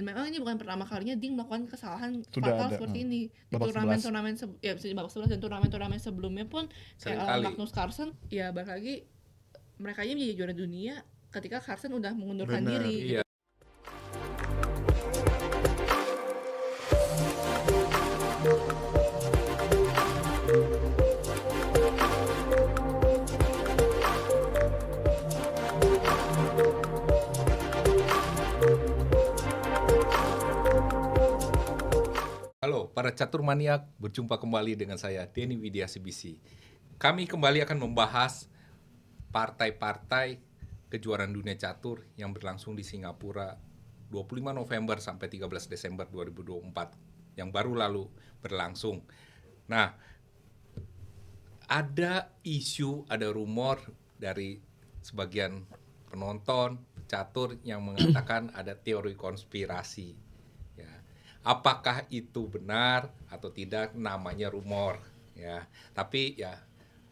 Dan memang ini bukan pertama kalinya Ding melakukan kesalahan Sudah fatal ada seperti ini. Di babak 11. turnamen-turnamen ya bisa di babak 11 dan turnamen-turnamen sebelumnya pun kayak Sering lawan kali. Magnus Carlsen, ya balik lagi mereka aja menjadi juara dunia ketika Carlsen udah mengundurkan Bener. diri Iya. gitu. Halo para catur maniak, berjumpa kembali dengan saya Denny Widya CBC. Kami kembali akan membahas partai-partai kejuaraan dunia catur yang berlangsung di Singapura 25 November sampai 13 Desember 2024 yang baru lalu berlangsung. Nah, ada isu, ada rumor dari sebagian penonton catur yang mengatakan ada teori konspirasi. Ya. Apakah itu benar atau tidak, namanya rumor. Ya. Tapi ya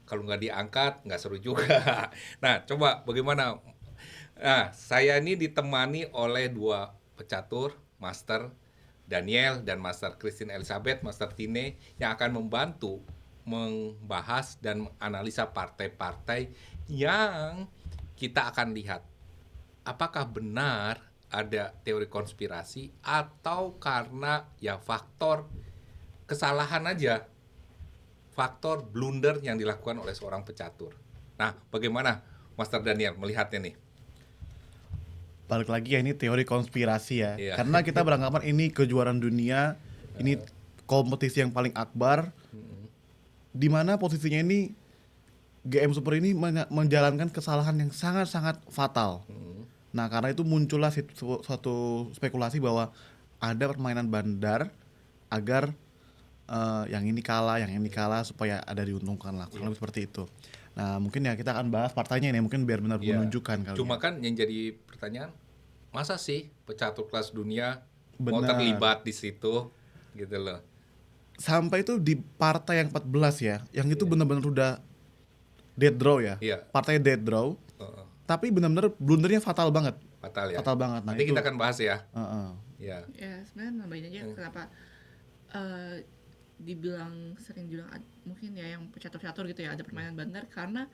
kalau nggak diangkat nggak seru juga. Nah, coba bagaimana? Nah, saya ini ditemani oleh dua pecatur, Master Daniel dan Master Christine Elizabeth, Master Tine, yang akan membantu membahas dan menganalisa partai-partai yang kita akan lihat apakah benar ada teori konspirasi atau karena ya faktor kesalahan aja, faktor blunder yang dilakukan oleh seorang pecatur. Nah, bagaimana Master Daniel melihatnya nih? Balik lagi ya, ini teori konspirasi ya. Iya. Karena kita beranggapan ini kejuaraan dunia, ini kompetisi yang paling akbar, di mana posisinya ini GM Super ini menjalankan kesalahan yang sangat-sangat fatal. Nah, karena itu muncullah suatu spekulasi bahwa ada permainan bandar agar yang ini kalah supaya ada diuntungkan lah, kurang lebih seperti itu. Nah, mungkin ya kita akan bahas partainya ini, mungkin biar benar Iya. menunjukkan kali. Cuma kan yang jadi pertanyaan, masa sih pecatur kelas dunia mau Benar. terlibat di situ gitu loh. Sampai itu di partai yang 14 ya, yang itu benar-benar udah dead draw ya. Iya. Partai dead draw, Heeh. tapi benar-benar blundernya fatal banget. Fatal ya. Fatal banget. Nah, Nanti itu kita akan bahas ya. Heeh. Ya. Ya sebenarnya nambahin aja kenapa dibilang sering bilang mungkin ya yang pecatur-pecatur gitu ya ada permainan bandar karena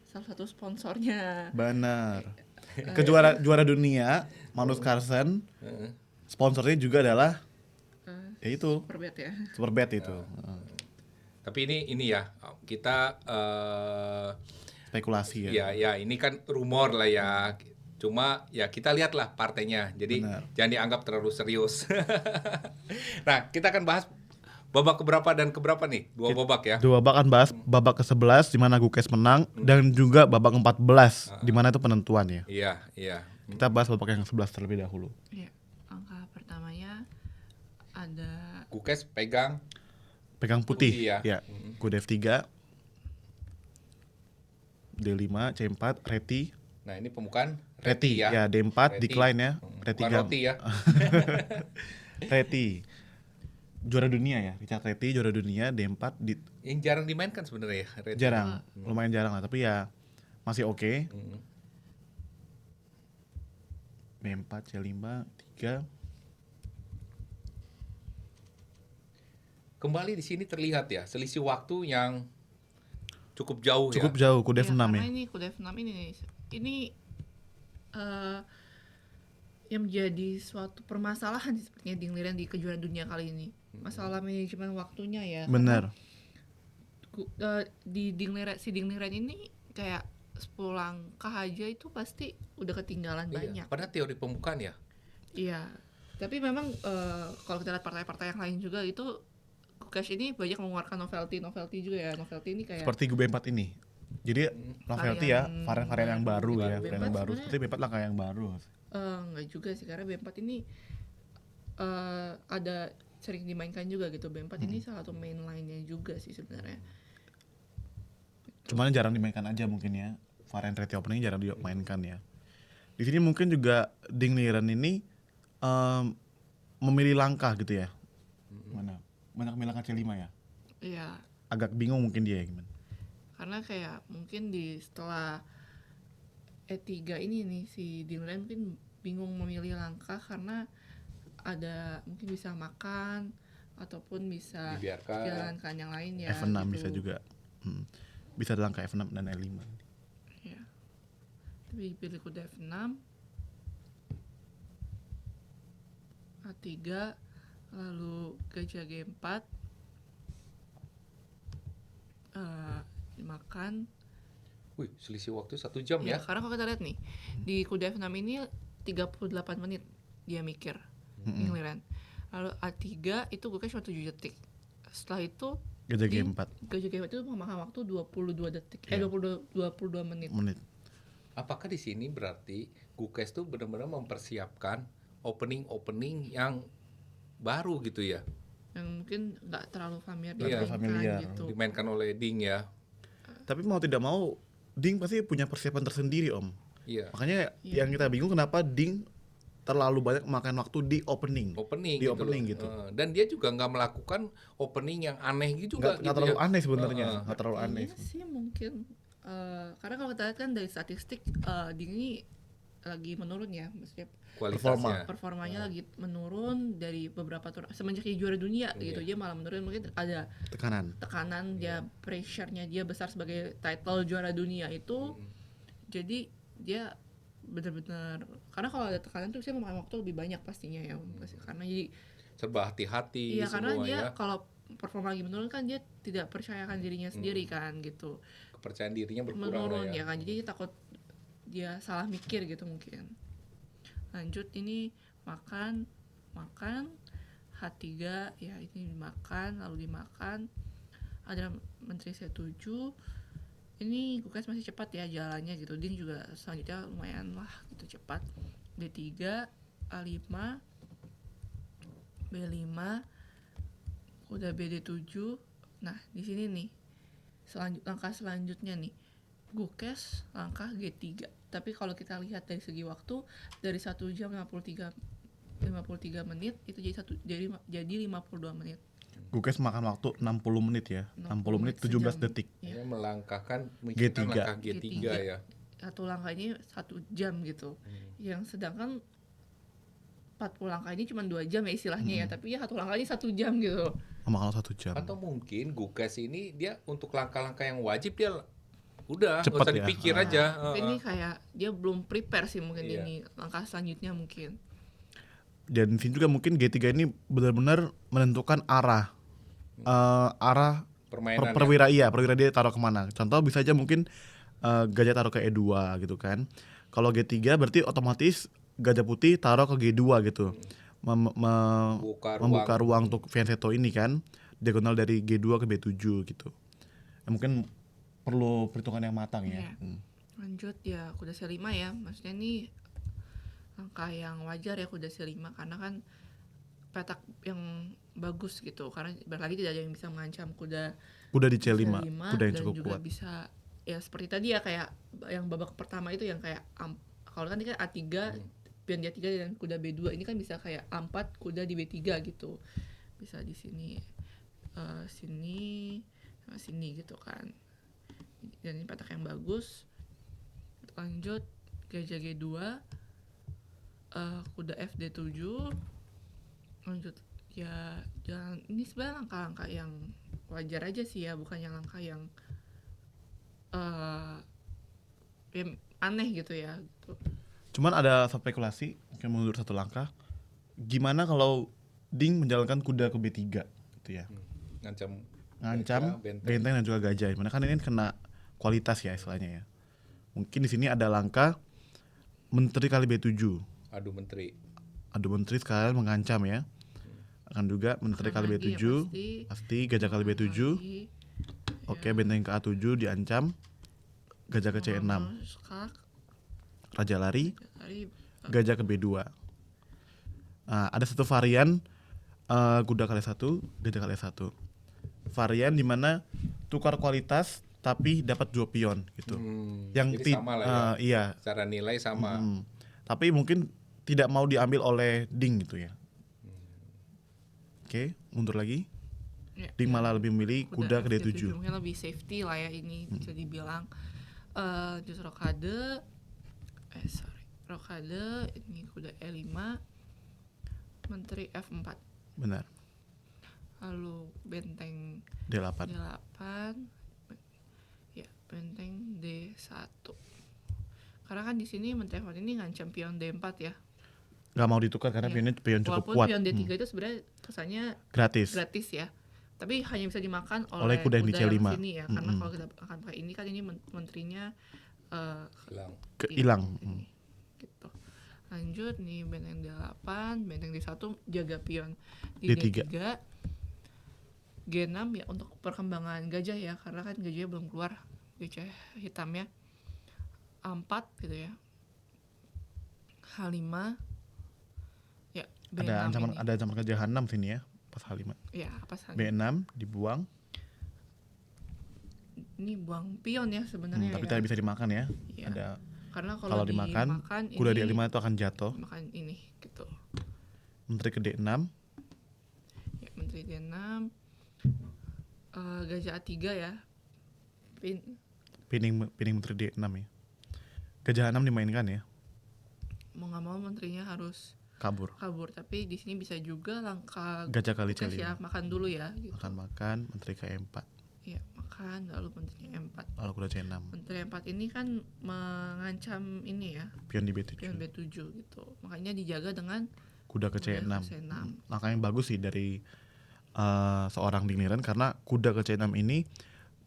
salah satu sponsornya Benar. Juara dunia Magnus Carlsen, sponsornya juga adalah ya itu Superbet ya. Superbet itu. Tapi ini ya kita Spekulasi ya. ya ini kan rumor lah ya. Cuma ya kita lihatlah partainya. Jadi Benar. jangan dianggap terlalu serius. Nah, kita akan bahas babak keberapa dan keberapa nih? Dua babak ya. Dua babak kan bahas babak ke-11 di mana Gukes menang dan juga babak 14 di mana itu penentuan ya. Iya. Kita bahas babak yang 11 terlebih dahulu. Iya, angka pertamanya ada Gukes pegang Putih ya. ya. Kode F3, D5, C4, Reti. Nah, ini pembukaan Reti ya, D4 Reti. decline ya. Reti Bukan roti ya. Reti. Juara dunia ya, Richard Reti juara dunia D4 Yang jarang dimainkan sebenarnya ya, Reti. jarang, lumayan jarang lah, tapi ya masih oke. B4, C5, 3. Kembali di sini terlihat ya selisih waktu yang cukup jauh ya. Cukup jauh, Kode F6 karena ya. ini Kode F6 ini yang menjadi suatu permasalahan sepertinya Dingliren di kejuaraan dunia kali ini. Masalah manajemen waktunya ya. Benar. Di Dingliren ini kayak 10 langkah aja itu pasti udah ketinggalan banyak. Padahal teori pembukaan ya. Iya. Tapi memang kalau kita lihat partai-partai yang lain juga itu Gukesh ini banyak mengeluarkan novelty juga ya. Novelty ini kayak Seperti B4 ini. Jadi novelty ya, varian-varian yang baru ya, B4 varian yang baru. sebenarnya- Seperti B4 langkah yang baru. enggak juga sih karena B4 ini ada sering dimainkan juga gitu. B4 ini salah satu main line-nya juga sih sebenarnya. Cuman jarang dimainkan aja mungkin ya. Varian Reti opening jarang dimainkan ya. Di sini mungkin juga Dingliren ini memilih langkah gitu ya. Mana? Banyak milih langkah C5 ya. Iya. Agak bingung mungkin dia ya, gimana. Karena kayak mungkin setelah E3 ini nih si Dingliren mungkin bingung memilih langkah karena ada mungkin bisa makan ataupun bisa Dibiarkan. jalankan yang lain ya. F6 gitu. bisa juga. Bisa ada langkah F6 dan L5. Ya. Tapi pilih kuda F6, A3, lalu gajah G4, makan. Wih, selisih waktu 1 jam Ya, ya. karena kalau kita lihat nih, di kuda F6 ini 38 menit dia mikir, giliran. Lalu A3 itu gue cuma 7 detik. Setelah itu Gajah di G4 gajah G4 itu memakan waktu 22 detik. Iya. 22 menit. Apakah di sini berarti Gukes tuh benar-benar mempersiapkan opening yang baru gitu ya? Yang mungkin nggak terlalu familiar Iya, dimainkan familiar. gitu. Dimainkan oleh Ding ya. Tapi mau tidak mau Ding pasti punya persiapan tersendiri Om. Iya. Makanya Iya. yang kita bingung kenapa Ding terlalu banyak makan waktu di opening. Opening Di gitu opening loh. gitu. Dan dia juga nggak melakukan opening yang aneh gitu juga Nggak gitu terlalu ya. aneh sebenarnya, Heeh. nggak terlalu aneh. Iya sih mungkin karena kalau kita lihat kan dari statistik Ding ini lagi menurun ya, maksudnya Kualitasnya. performanya lagi menurun dari beberapa turnamen semenjak dia juara dunia gitu, dia malah menurun. Mungkin ada tekanan dia, pressure-nya dia besar sebagai title juara dunia itu. Jadi dia benar-benar, karena kalau ada tekanan tuh saya memakan waktu lebih banyak pastinya ya, karena jadi Serba hati-hati iya, karena semua dia ya. kalau performa lagi menurun kan dia tidak percayakan dirinya sendiri kan gitu, Kepercayaan dirinya berkurang menurun lah ya ya. kan, jadi dia takut dia salah mikir gitu mungkin. Lanjut ini makan H3 ya, ini dimakan, lalu dimakan, ada menteri C7. Ini Gukes masih cepat ya jalannya gitu, Ding juga selanjutnya lumayan lah gitu cepat. D3, A5, B5, udah BD7. Nah di sini nih langkah selanjutnya nih, Gukes langkah G3. Tapi kalau kita lihat dari segi waktu, dari 1 jam 53 menit itu jadi 52 menit. Gukes makan waktu 60 menit ya. 60 menit 17 sejam. detik. Ya. Dia mikirkan G3. langkah G3 ya. Satu langkah ini 1 jam gitu. Yang sedangkan 40 langkah ini cuma 2 jam ya istilahnya ya, tapi ya satu langkah ini 1 jam gitu. Makan 1 jam. Atau mungkin Gukes ini dia untuk langkah-langkah yang wajib dia udah nggak Cepet usah ya. dipikir aja. Mungkin ini kayak dia belum prepare sih mungkin Iya. ini langkah selanjutnya mungkin. Dan di sini juga mungkin G3 ini benar-benar menentukan arah Permainan perwira dia taruh kemana. Contoh bisa aja mungkin gajah taruh ke E2 gitu kan. Kalau G3 berarti otomatis gajah putih taruh ke G2 gitu. Membuka ruang untuk Fianchetto ini kan, diagonal dari G2 ke B7 gitu. Ya, mungkin perlu perhitungan yang matang ya. Iya. Lanjut ya kuda C5 ya, maksudnya ini langkah yang wajar ya kuda C5 karena kan petak yang bagus gitu, karena berlagi tidak ada yang bisa mengancam kuda di C5, kuda yang dan cukup juga kuat. bisa ya seperti tadi ya, kayak yang babak pertama itu yang kayak kalau kan ini kan A3 pion di A3 dan kuda B2 ini kan bisa kayak A4 kuda di B3 gitu, bisa di sini sini sama sini gitu kan, dan ini petak yang bagus. Lanjut gajah G2, kuda FD7, lanjut ya jalan. Ini sebenarnya langkah-langkah yang wajar aja sih ya, bukan yang langkah yang aneh gitu ya gitu. Cuman ada spekulasi yang mundur 1 langkah. Gimana kalau Ding menjalankan kuda ke B3 gitu ya. Ngancam benteng dan juga gajah. Mana kan ini kena kualitas ya istilahnya ya. Mungkin di sini ada langkah menteri kali B7. Adu menteri sekalian mengancam ya. Akan juga menteri kali B7, pasti gajah kali B7. Oke, benteng ke A7 diancam. Gajah ke C6. Raja lari. Gajah ke B2. Nah, ada satu varian kuda kali 1, gajah kali 1. Varian dimana tukar kualitas tapi dapat 2 pion gitu. Jadi sama lah ya. Iya. Secara nilai sama. Tapi mungkin tidak mau diambil oleh Ding gitu ya. Oke, mundur lagi. Ya, Ding malah lebih memilih kuda ke D7. Mungkin lebih safety lah ya ini bisa dibilang. Just rokade, rokade ini kuda E5, menteri F4. Benar. Lalu benteng D8. D8. Ya, benteng D1. Karena kan di sini menteri F4 ini ngancam pion D4 ya. Nggak mau ditukar karena Iya. pion cukup Walaupun kuat. pion D3 itu sebenarnya kesannya Gratis. gratis ya. Tapi hanya bisa dimakan Oleh oleh kuda yang di C5. sini ya. Karena kalau kita akan pakai ini kan ini menterinya Hilang. Hilang. ini, gitu. Lanjut nih benteng D8, benteng D1 jaga pion di D3. G6 ya untuk perkembangan gajah ya, karena kan gajahnya belum keluar, gajah hitamnya. A4 gitu ya. H5 ya, B6 Ada ancaman ke H6 sini ya, pas H5. ya, apa saja. B6 dibuang. Ini buang pion ya sebenarnya Tapi ya. tidak bisa dimakan ya. Iya. Ada Karena kalau dimakan kuda ini D5 itu akan jatuh. makan ini gitu. Menteri ke D6. Ya, menteri D6. Gajah A3 ya. Pining menteri D6 ya. Gajah A6 dimainkan ya. Mau nggak mau menterinya harus Kabur. tapi di sini bisa juga langkah Gajah kali Bukas C5. ya, makan dulu ya gitu. Makan menteri ke E4. Ya, makan lalu menterinya E4. Lalu kuda C6. Menteri E4 ini kan mengancam ini ya, Pion di B7. pion B7 gitu. Makanya dijaga dengan Kuda ke kuda C6. ke C6. Langkah yang bagus sih dari seorang Dingliren karena kuda ke C6 ini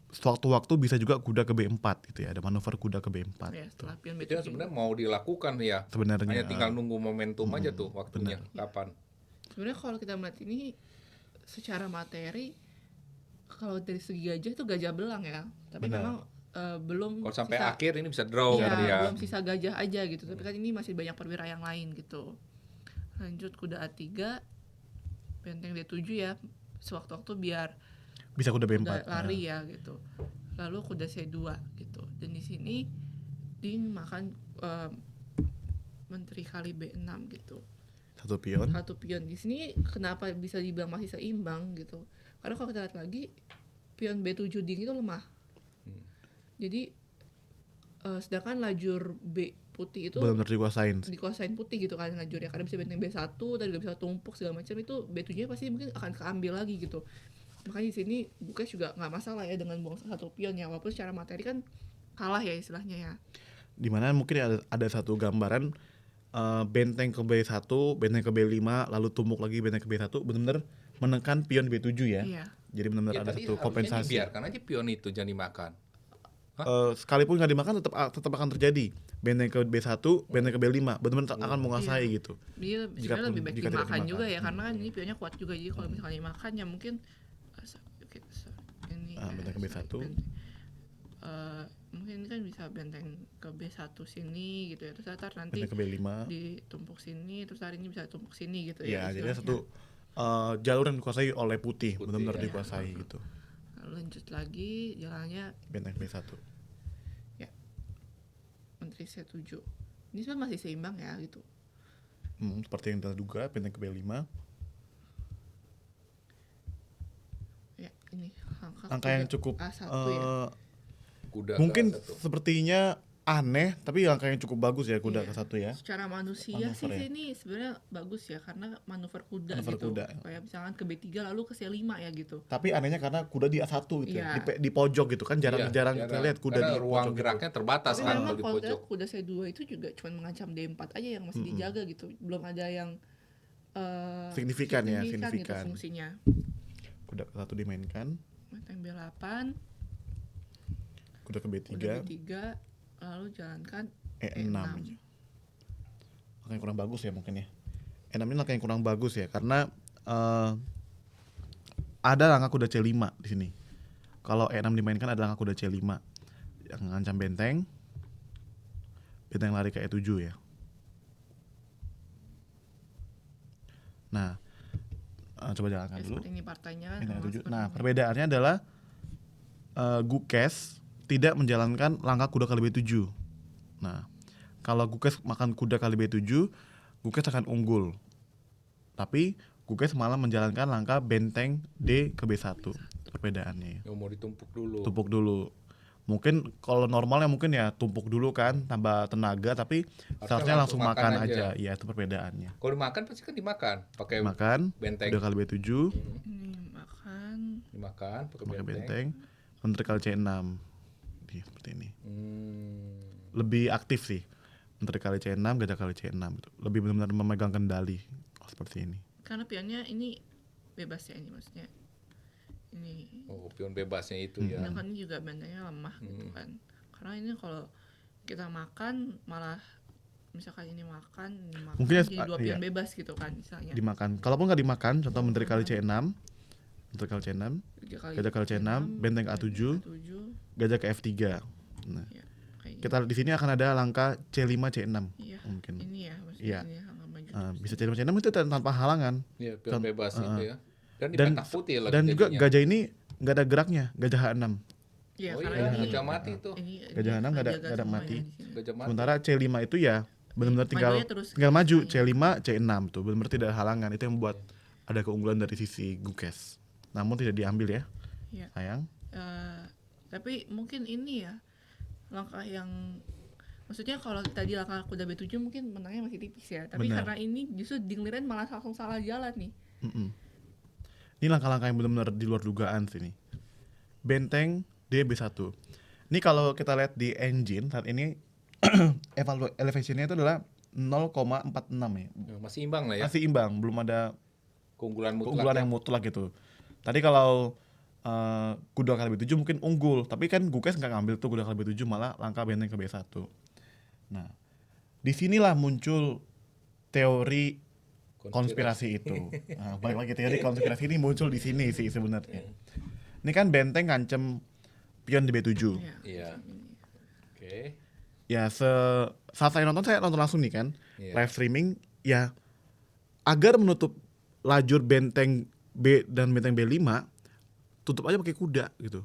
sewaktu-waktu bisa juga kuda ke B4 gitu ya. Ada manuver kuda ke B4. Ya, setelah pion Itu B7. yang sebenarnya mau dilakukan ya. Sebenarnya Hanya tinggal nunggu momentum aja tuh waktunya kapan. Sebenarnya kalau kita melihat ini secara materi, kalau dari segi gajah itu gajah belang ya. Tapi Benar. memang belum Kalau sampai sisa- akhir ini bisa draw Iya, kan ya. belum sisa gajah aja gitu. Tapi kan ini masih banyak perwira yang lain gitu. Lanjut kuda A3, benteng D7 ya. Sewaktu-waktu biar bisa kuda B4. kuda lari ya gitu. Lalu kuda C2 gitu. Dan di sini dimakan menteri kali B6 gitu. Satu pion. Satu pion di sini kenapa bisa dibilang masih seimbang gitu? Karena kalau kita lihat lagi pion B7 ding itu lemah. Jadi sedangkan lajur B putih itu Benar-benar dikuasain. dikuasain putih gitu kan lajurnya, karena bisa benteng B1 tadi juga bisa tumpuk segala macam, itu B7 nya pasti mungkin akan keambil lagi gitu. Makanya di sini Bukes juga nggak masalah ya dengan buang satu pion ya, walaupun secara materi kan kalah ya istilahnya ya. Dimana mungkin ada satu gambaran benteng ke B1, benteng ke B5, lalu tumpuk lagi benteng ke B1, benar-benar menekan pion B7 ya. Iya. Jadi benar-benar Ya, ada tadi satu harusnya kompensasi. dibiarkan aja pion itu jangan dimakan. Sekalipun nggak dimakan tetap akan terjadi. Benteng ke B1, benteng ke B5, benar-benar akan menguasai Iya. gitu. Dia Jika sebenarnya pun- lebih baik jika tidak dimakan dimakan. juga ya, karena kan ini pionnya kuat juga, jadi kalau misalnya dimakan ya mungkin ini Benteng ke B1. mungkin ini kan bisa benteng ke B1 sini gitu ya, terus ntar nanti Benteng ke B5. ditumpuk sini, terus hari ini bisa tumpuk sini gitu Ya, ya jadi istilahnya. satu jalur yang dikuasai oleh putih, Putih, benar-benar ya. dikuasai gitu. Lalu lanjut lagi jalannya Benteng B1. menteri C7. Ini sebenarnya masih seimbang ya gitu. Seperti yang kita duga, benteng ke B5. Ya, ini Angka yang cukup A1 ya. Kuda mungkin ke satu. sepertinya aneh, tapi angka yang cukup bagus ya kuda Iya. ke satu ya. Secara manusia Manuver sih ya. ini sebenarnya bagus ya, karena manuver kuda Manuver gitu. kuda. Kayak misalkan ke B3 lalu ke C5 ya gitu. Tapi anehnya karena kuda di A1 gitu ya, Iya. di pojok gitu kan Iya, jarang kita lihat kuda karena di ruang pojok gitu. geraknya terbatas Tapi kan memang kalau di kalau kita pojok. lihat kuda C2 itu juga cuma mengancam D4 aja yang masih dijaga gitu. Belum ada yang Signifikan ya, gitu signifikan. fungsinya. Kuda ke satu dimainkan, Benteng B8, kuda ke B3, kuda B3, lalu jalankan E6. Angka yang kurang bagus ya mungkin ya. E6 ini angka yang kurang bagus ya karena ada langkah kuda C5 di sini. Kalau E6 dimainkan ada langkah kuda C5 yang mengancam benteng. Benteng lari ke E7 ya. Nah, coba jalankan Ya, dulu. seperti ini partainya kan. Benteng memang E7. seperti Nah, ini. perbedaannya adalah Gukes tidak menjalankan langkah kuda kali B7. Nah, kalau Gukes makan kuda kali B7, Gukes akan unggul. Tapi Gukes malah menjalankan langkah benteng D ke B1. Perbedaannya. Yang mau ditumpuk dulu. Tumpuk dulu. Mungkin kalau normalnya mungkin ya tumpuk dulu kan, tambah tenaga, tapi seharusnya langsung makan aja. Iya, itu perbedaannya. Kalau dimakan pasti kan dimakan pakai Makan, benteng. udah kali B7, Ini makan. Dimakan pakai pakai benteng. benteng, Menteri kali C6. Seperti ini. Hmm. Lebih aktif sih. Menteri kali C6, gajah kali C6 gitu. Lebih benar-benar memegang kendali. Seperti ini. Karena pionnya ini bebas ya ini maksudnya. Ini Oh, pion bebasnya itu ya. sedangkan ini juga bentengnya lemah gitu kan. Karena ini kalau kita makan malah misalkan ini makan Mungkin ya, jadi 2 iya. pion bebas gitu kan misalnya. Dimakan. Kalaupun nggak dimakan, contoh Menteri kali C6, Menteri kali C6, gajah kali C6, benteng ke A7, A7, gajah ke F3. Nah, ya, kayak gitu. kita di sini akan ada langkah C5 C6 Iya, mungkin. ini ya maksudnya Iya. ini angka maju. Bisa C5 C6 itu tanpa halangan. Iya, pion bebas itu ya. Dan Dan dipetakuti lagi dan juga jadinya. gajah ini nggak ada geraknya, gajah H6. Iya, Oh karena iya, ini gajah mati itu. ini Gajah dia enam nggak ada- jaga nggak ada semuanya mati. di sini. Gajah mati. Sementara C5 itu ya benar-benar tinggal Majunya terus tinggal maju ke C5 C6 tuh, benar-benar tidak ada halangan. Itu yang membuat ada keunggulan dari sisi Gukes. Namun tidak diambil ya. Iya. Sayang. Tapi mungkin ini ya langkah yang maksudnya kalau tadi langkah kuda B7 mungkin menangnya masih tipis ya. Tapi Benar. karena ini justru Dingliren malah langsung salah jalan nih. Mm-mm. Ini langkah-langkah yang benar-benar di luar dugaan sini. Benteng DB1. Ini kalau kita lihat di engine saat ini elevation-nya itu adalah 0,46 ya. Ya, masih imbang lah ya. Masih imbang, belum ada Keunggulan mutlak. keunggulan ya. yang mutlak gitu. Tadi kalau kuda kali B7 mungkin unggul, tapi kan Gukes nggak ngambil tuh kuda kali B7, malah langkah benteng ke B1. Nah, disinilah muncul teori konspirasi itu. Nah, balik lagi teori konspirasi ini muncul di sini sih sebenarnya. Ini kan benteng ngancem pion di B7. Iya. Iya. Oke. Ya saat saya nonton langsung nih kan, Iya. live streaming ya, agar menutup lajur benteng B dan benteng B5, tutup aja pakai kuda gitu.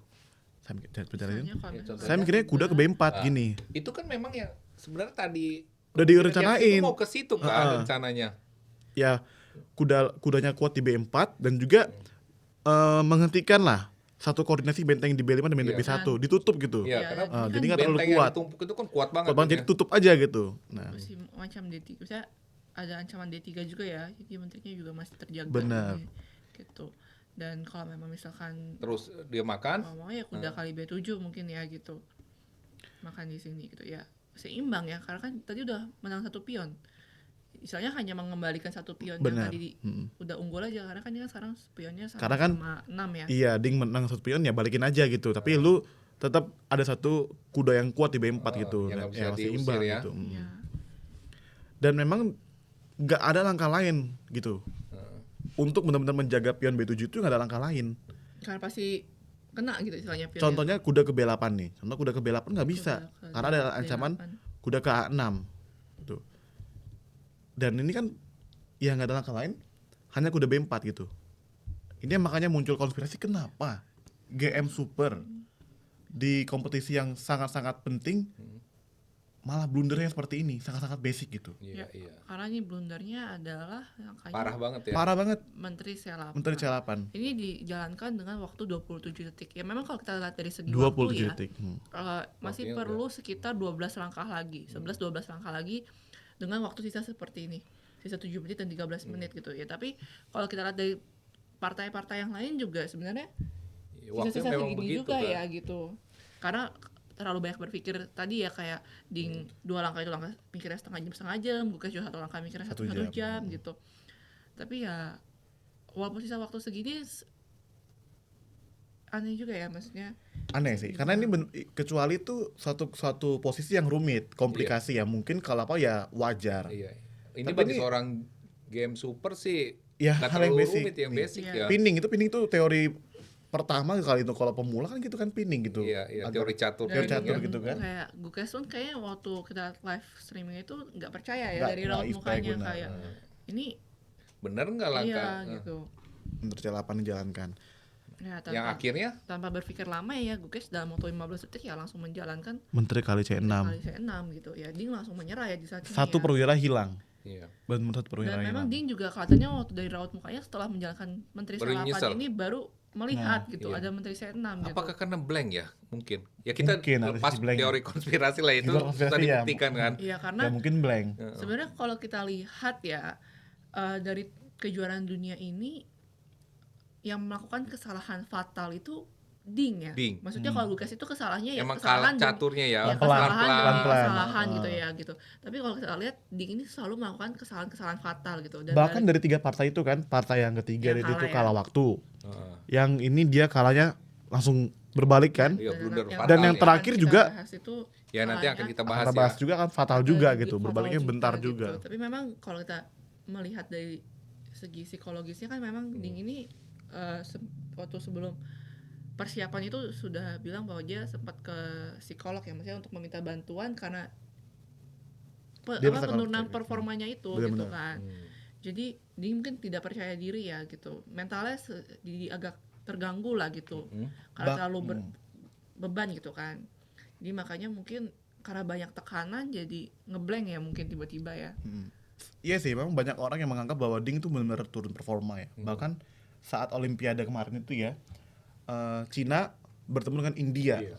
Saya Misalnya mikir, kalau Ya, misalkan contohnya. saya mikirnya kuda ke B4 Ah. gini. Itu kan memang yang sebenarnya tadi Udah direncanain. Itu mau ke situ kan rencananya. Ya kudanya kuat di B4 dan juga menghentikan lah satu koordinasi benteng di B5 dan benteng Iya. B1 ditutup gitu. Iya, Iya, karena kan jadi nggak terlalu benteng yang kuat. ditumpuk itu kan kuat banget. Kuat banget, kan jadi ya. tutup aja gitu. Nah, masih macam D3 misalnya ada ancaman D3 juga ya, jadi menterinya juga masih terjaga. Benar. Gitu. Dan kalau memang misalkan Terus dia makan. mau ya kuda kali B7 mungkin ya gitu. Makan di sini gitu ya. Seimbang ya, karena kan tadi udah menang 1 pion. Misalnya hanya mengembalikan 1 pion yang Benar. tadi udah unggul aja, karena kan dia kan sekarang pionnya sama, Karena kan sama 6 ya. iya, Ding menang satu pion ya balikin aja gitu. Tapi lu tetap ada satu kuda yang kuat di B4 gitu. yang Dan, nggak bisa masih diusir imbang ya. gitu. Iya. Dan memang nggak ada langkah lain gitu. Untuk benar-benar menjaga pion B7 itu nggak ada langkah lain. Karena pasti kena gitu istilahnya pionnya. Contohnya kuda ke B8 nih. Contoh kuda ke B8 nggak bisa. Kuda ke Karena ada B8. ancaman kuda ke A6 gitu. Dan ini kan ya nggak ada langkah lain, hanya kuda B4 gitu. Ini makanya muncul konspirasi kenapa GM Super di kompetisi yang sangat-sangat penting malah blundernya seperti ini, sangat-sangat basic gitu. Iya, Ya. iya. Karena ini blundernya adalah yang kayak Parah banget ya. Parah banget Menteri C8. Menteri C8. Ini dijalankan dengan waktu 27 detik. Ya memang kalau kita lihat dari segi 27 waktu ya, detik. masih Waktunya perlu sekitar 12 langkah lagi, 11-12 langkah lagi dengan waktu sisa seperti ini. Sisa 7 menit dan 13 menit gitu ya. Tapi kalau kita lihat dari partai-partai yang lain juga sebenarnya Waktunya sisa-sisa memang segini begitu juga kan. ya gitu. Karena terlalu banyak berpikir tadi ya kayak Ding 2 langkah itu langkah mikirnya setengah jam, Gukes juga 1 langkah mikirnya 1 1 jam gitu. Tapi ya walaupun sisa waktu segini aneh juga ya maksudnya. Aneh sih, karena ini kecuali itu suatu posisi yang rumit, komplikasi ya. Mungkin kalau apa ya wajar. Iya. Ini Tapi bagi ini- seorang game super sih Ya, nggak hal yang terlalu basic. rumit, yang Nih. basic Iya. ya. Pinning itu teori pertama kali itu, kalau pemula kan gitu kan pinning gitu. Iya, iya, Agak- teori catur. Teori Dan catur yang gitu kan. Kayak Gukes pun kayaknya waktu kita live streaming itu nggak percaya ya Nggak, dari raut naif, mukanya benar. kayak ini Bener nggak langkah? iya gitu. Menurut C8 dijalankan. Ya, Yang akhirnya tanpa berpikir lama ya Gukes dalam waktu 15 detik ya langsung menjalankan Menteri kali C6. kali C6 gitu ya. Ding langsung menyerah ya di saat ini Satu ya. perwira hilang. Iya. Benar satu perwira Dan memang hilang. Ding juga katanya waktu dari raut mukanya setelah menjalankan Menteri Baru Salapan nyesel. ini baru melihat gitu iya. ada Menteri C6 gitu. Apakah karena blank ya? Mungkin. Ya kita Mungkin ada lepas sisi blank. teori konspirasi lah itu Teori konspirasi susah ya. dibuktikan kan. Iya karena Ya mungkin blank. sebenarnya kalau kita lihat ya dari kejuaraan dunia ini yang melakukan kesalahan fatal itu Ding ya. Ding. Maksudnya kalau Lucas itu kesalahannya ya Emang kalah kesalahan caturnya ya, ya Pelan-pelan, kesalahan demi pelan-pelan. kesalahan gitu ya gitu. Tapi kalau kita lihat Ding ini selalu melakukan kesalahan-kesalahan fatal gitu. Dan Bahkan dari 3 partai itu kan, partai yang ketiga Yang itu kalah ya. kalah waktu. Heeh. Yang ini dia kalahnya langsung berbalik kan. Iya, blunder yang- fatal. Dan yang ya. terakhir kita juga bahas itu Ya nanti akan kita bahas Kita ya. bahas juga kan fatal juga gitu, fatal berbaliknya juga bentar gitu. juga. Tapi memang kalau kita melihat dari segi psikologisnya kan memang Ding ini waktu sebelum persiapan itu sudah bilang bahwa dia sempat ke psikolog ya, maksudnya untuk meminta bantuan karena Dia merasa penurunan kalau- performanya itu gitu Benar-benar. kan. Jadi Ding mungkin tidak percaya diri ya gitu, mentalnya agak terganggu lah gitu karena terlalu beban gitu kan. Jadi makanya mungkin karena banyak tekanan jadi ngeblank ya mungkin tiba-tiba ya. Iya sih, memang banyak orang yang menganggap bahwa Ding itu benar-benar turun performa ya. Bahkan saat Olimpiade kemarin itu ya, Cina bertemu dengan India. Iya.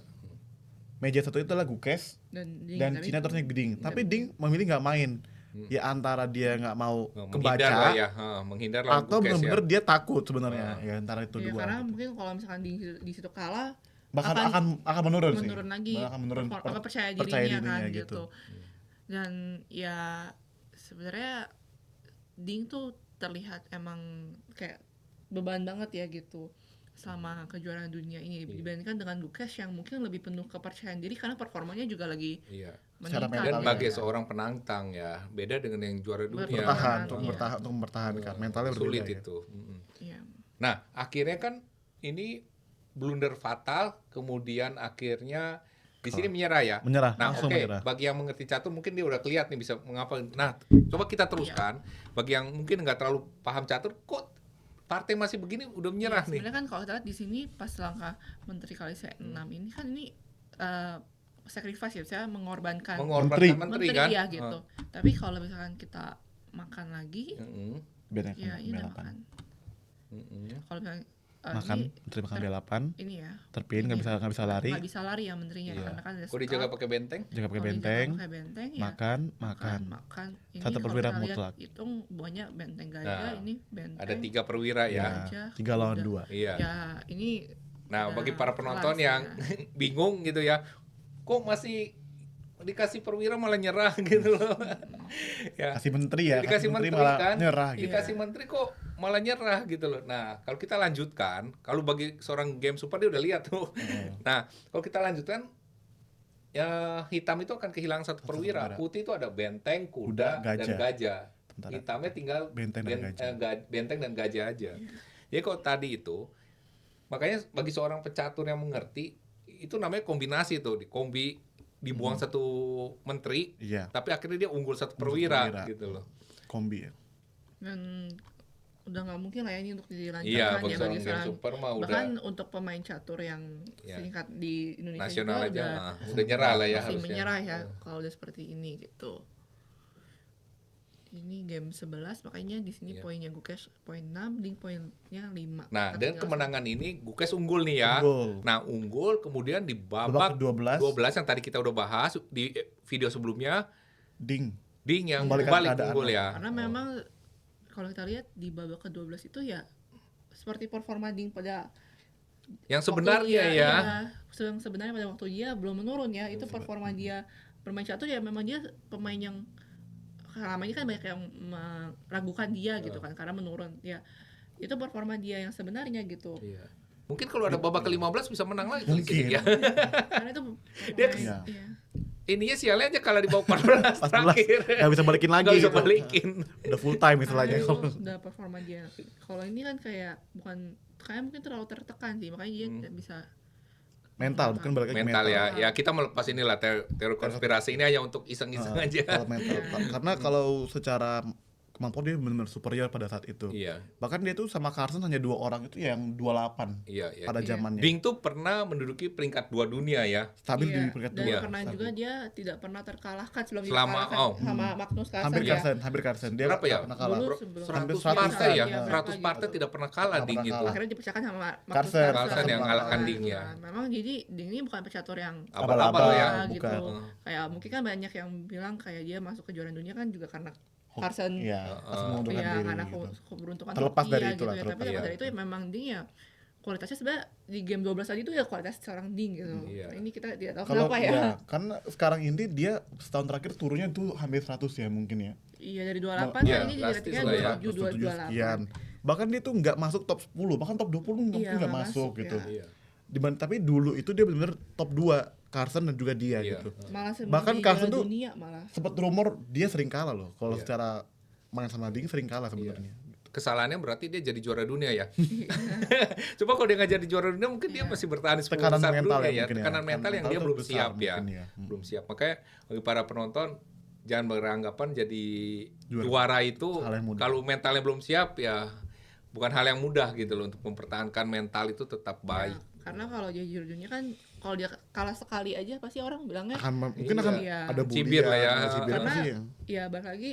Meja satu itu adalah Gukes Dan dan Cina terusnya Ding. Tapi Ding memilih nggak main. Ya antara dia nggak mau Menghindar kebaca lah ya, menghindar lah atau Gukes ya. benar-benar dia takut sebenarnya. Ya antara itu ya, dua. karena gitu. mungkin kalau misalkan di situ kalah Bahkan akan menurun sih. lagi Bahkan menurun percaya percaya dirinya kan dirinya gitu. Dan ya sebenarnya Ding tuh terlihat emang kayak beban banget ya gitu selama kejuaraan dunia ini dibandingkan dengan Lucas yang mungkin lebih penuh kepercayaan diri karena performanya juga lagi Iya. Secara meningkat. mental Dan ya. bagi seorang penantang ya, beda dengan yang juara dunia. bertahan, Iya. untuk mempertahankan mentalnya Sulit berbeda ya. itu. Iya. Nah, akhirnya kan ini blunder fatal, kemudian akhirnya di sini menyerah ya. Menyerah, Nah, langsung oke, menyerah. bagi yang mengerti catur mungkin dia udah kelihatan nih bisa mengapa. Nah, coba kita teruskan. Bagi yang mungkin nggak terlalu paham catur, kok partai masih begini udah menyerah nih. Sebenarnya kan kalau kita lihat di sini pas langkah Menteri kali C6 ini kan ini sacrifice ya, saya mengorbankan Menteri kan? ya gitu. Tapi kalau misalkan kita makan lagi, Biar ya ini B8. makan. Kalau misalkan Makan, menteri makan B8, ini ya. terpin nggak bisa lari, Nggak bisa lari ya menterinya karena kan ada Kok dijaga pakai benteng? jaga pakai kalau benteng, dijaga pakai benteng ya. makan. Makan. Ini Satu kalau perwira kita lihat mutlak. hitung banyak benteng gajah, Nah, ini benteng. Ada 3 perwira ya. Gajah, 3 lawan kuda. 2. Iya. Ya, ini Nah, udah bagi para penonton kelas yang ya. bingung gitu ya, kok masih dikasih perwira malah nyerah gitu loh. Ya. Kasih menteri ya, Dikasih kasih menteri menteri malah kan, nyerah gitu. dikasih menteri kok malah nyerah gitu loh. Nah, kalau kita lanjutkan, kalau bagi seorang game super dia udah lihat tuh. Nah, kalau kita lanjutkan, ya hitam itu akan kehilangan satu perwira. perwira. Putih itu ada benteng, kuda, Kuda, dan gajah. gajah. Tentara. Hitamnya tinggal Benteng dan gajah. benteng dan gajah aja. Jadi kok tadi itu, makanya bagi seorang pecatur yang mengerti, itu namanya kombinasi tuh, dibuang satu menteri, Iya, tapi akhirnya dia unggul satu perwira perwira. gitu loh. kombi ya. Dan udah nggak mungkin lah ya ini untuk dilanjutkan Iya, ya bagi seorang game seorang- super mah udah bahkan untuk pemain catur yang Ya. singkat di Indonesia nasional juga aja, udah nyerah lah ya masih harusnya. menyerah ya kalau udah seperti ini gitu. Ini game 11 makanya di sini Iya. poinnya Gukes poin 6, Ding poinnya 5. Nah, dan kemenangan ini Gukes unggul nih ya. Unggul. Nah, unggul kemudian di Babak babak ke-12. 12 yang tadi kita udah bahas di video sebelumnya, Ding. Ding yang Membalikkan balik keadaan. unggul ya. Karena memang kalau kita lihat di babak ke-12 itu ya seperti performa Ding pada Yang waktu sebenarnya dia- ya. yang sebenarnya pada waktu dia belum menurun ya, itu performa dia bermain catur ya memang dia pemain yang selama ini kan banyak yang meragukan dia gitu kan karena menurun ya, itu performa dia yang sebenarnya gitu. Iya. Mungkin kalau ada babak ke-15 bisa menang lagi di sini Mungkin. ya. Karena itu Dia performa- Iya. iya. Ininya sialnya aja kalah di babak 14 terakhir. Nggak bisa balikin lagi Nggak bisa gitu. balikin. Udah full time istilahnya. Karena itu udah performa dia. Kalau ini kan kayak bukan, kayak mungkin terlalu tertekan sih makanya dia tidak bisa Mental, bukan balik lagi Mental ya. Ya kita melepas inilah teori konspirasi ini hanya untuk iseng-iseng aja. Kalau mental. Karena kalau secara kemampuan dia benar-benar superior pada saat itu. Iya. Bahkan dia tuh sama Carlsen hanya 2 orang itu yang 28 Iya, iya. pada Iya. zamannya. Ding tuh pernah menduduki peringkat 2 dunia ya. Stabil Iya, di peringkat dan 2. pernah juga dia tidak pernah terkalahkan sebelum Selama- dikalahkan sama Magnus Carlsen Hampir ya. hampir Carlsen. Dia Berapa ya? nggak pernah kalah. Dulu sebelum Hampir 100 partai ya, iya, 100 berapa partai gitu. tidak pernah kalah Nggak Ding pernah itu. kalah. Akhirnya dipecahkan sama Magnus Carlsen. Carlsen yang ngalahkan Ding ya. Nah, memang jadi Ding ini bukan pecatur yang Abal-abal ya. gitu. bukan. Kayak mungkin kan banyak yang bilang kayak dia masuk ke kejuaraan dunia kan juga karena Carlsen Iya, langsung mengundurkan ya diri karena gitu. keberuntungan Terlepas Turki dari ya, itu gitu lah, ya. Tapi terlepas. lepas Iya. dari itu ya memang Ding ya kualitasnya sebenarnya di game 12 tadi itu ya kualitas seorang Ding gitu. Iya. Nah, ini kita tidak tahu Kalau kenapa ya. ya, karena sekarang ini dia setahun terakhir turunnya tuh hampir 100 ya mungkin ya. Iya dari 28 Iya, ini jadi drastis ratingnya lah ya. 27 28. sekian. Bahkan dia tuh nggak masuk top 10, bahkan top 20 mungkin Iya, nggak nggak masuk masuk, gitu. ya. Iya. Tapi dulu itu dia benar-benar top 2, Carlsen dan juga dia Iya. gitu. Malah Bahkan sebelum Carlsen juara tuh dunia malah. Sempat rumor dia sering kalah loh. Kalau Iya. secara main sama Ding sering kalah sebenarnya. Kesalahannya berarti dia jadi juara dunia ya. Coba kalau dia nggak jadi juara dunia mungkin dia masih bertahan di 10 Tekanan besar mental dunia ya ya. mungkin ya. Tekanan mental yang dia tuh belum besar siap ya. mungkin ya. Belum siap. Makanya bagi para penonton jangan beranggapan jadi Juara. juara itu Hal yang mudah. kalau mentalnya belum siap ya bukan hal yang mudah gitu loh untuk mempertahankan mental itu tetap baik. Ya, karena kalau dia juara dunia kan kalau dia kalah sekali aja pasti orang bilangnya Mungkin Iya. akan Iya. ada bully Cibir lah ya. cibir Karena sih ya. ya balik lagi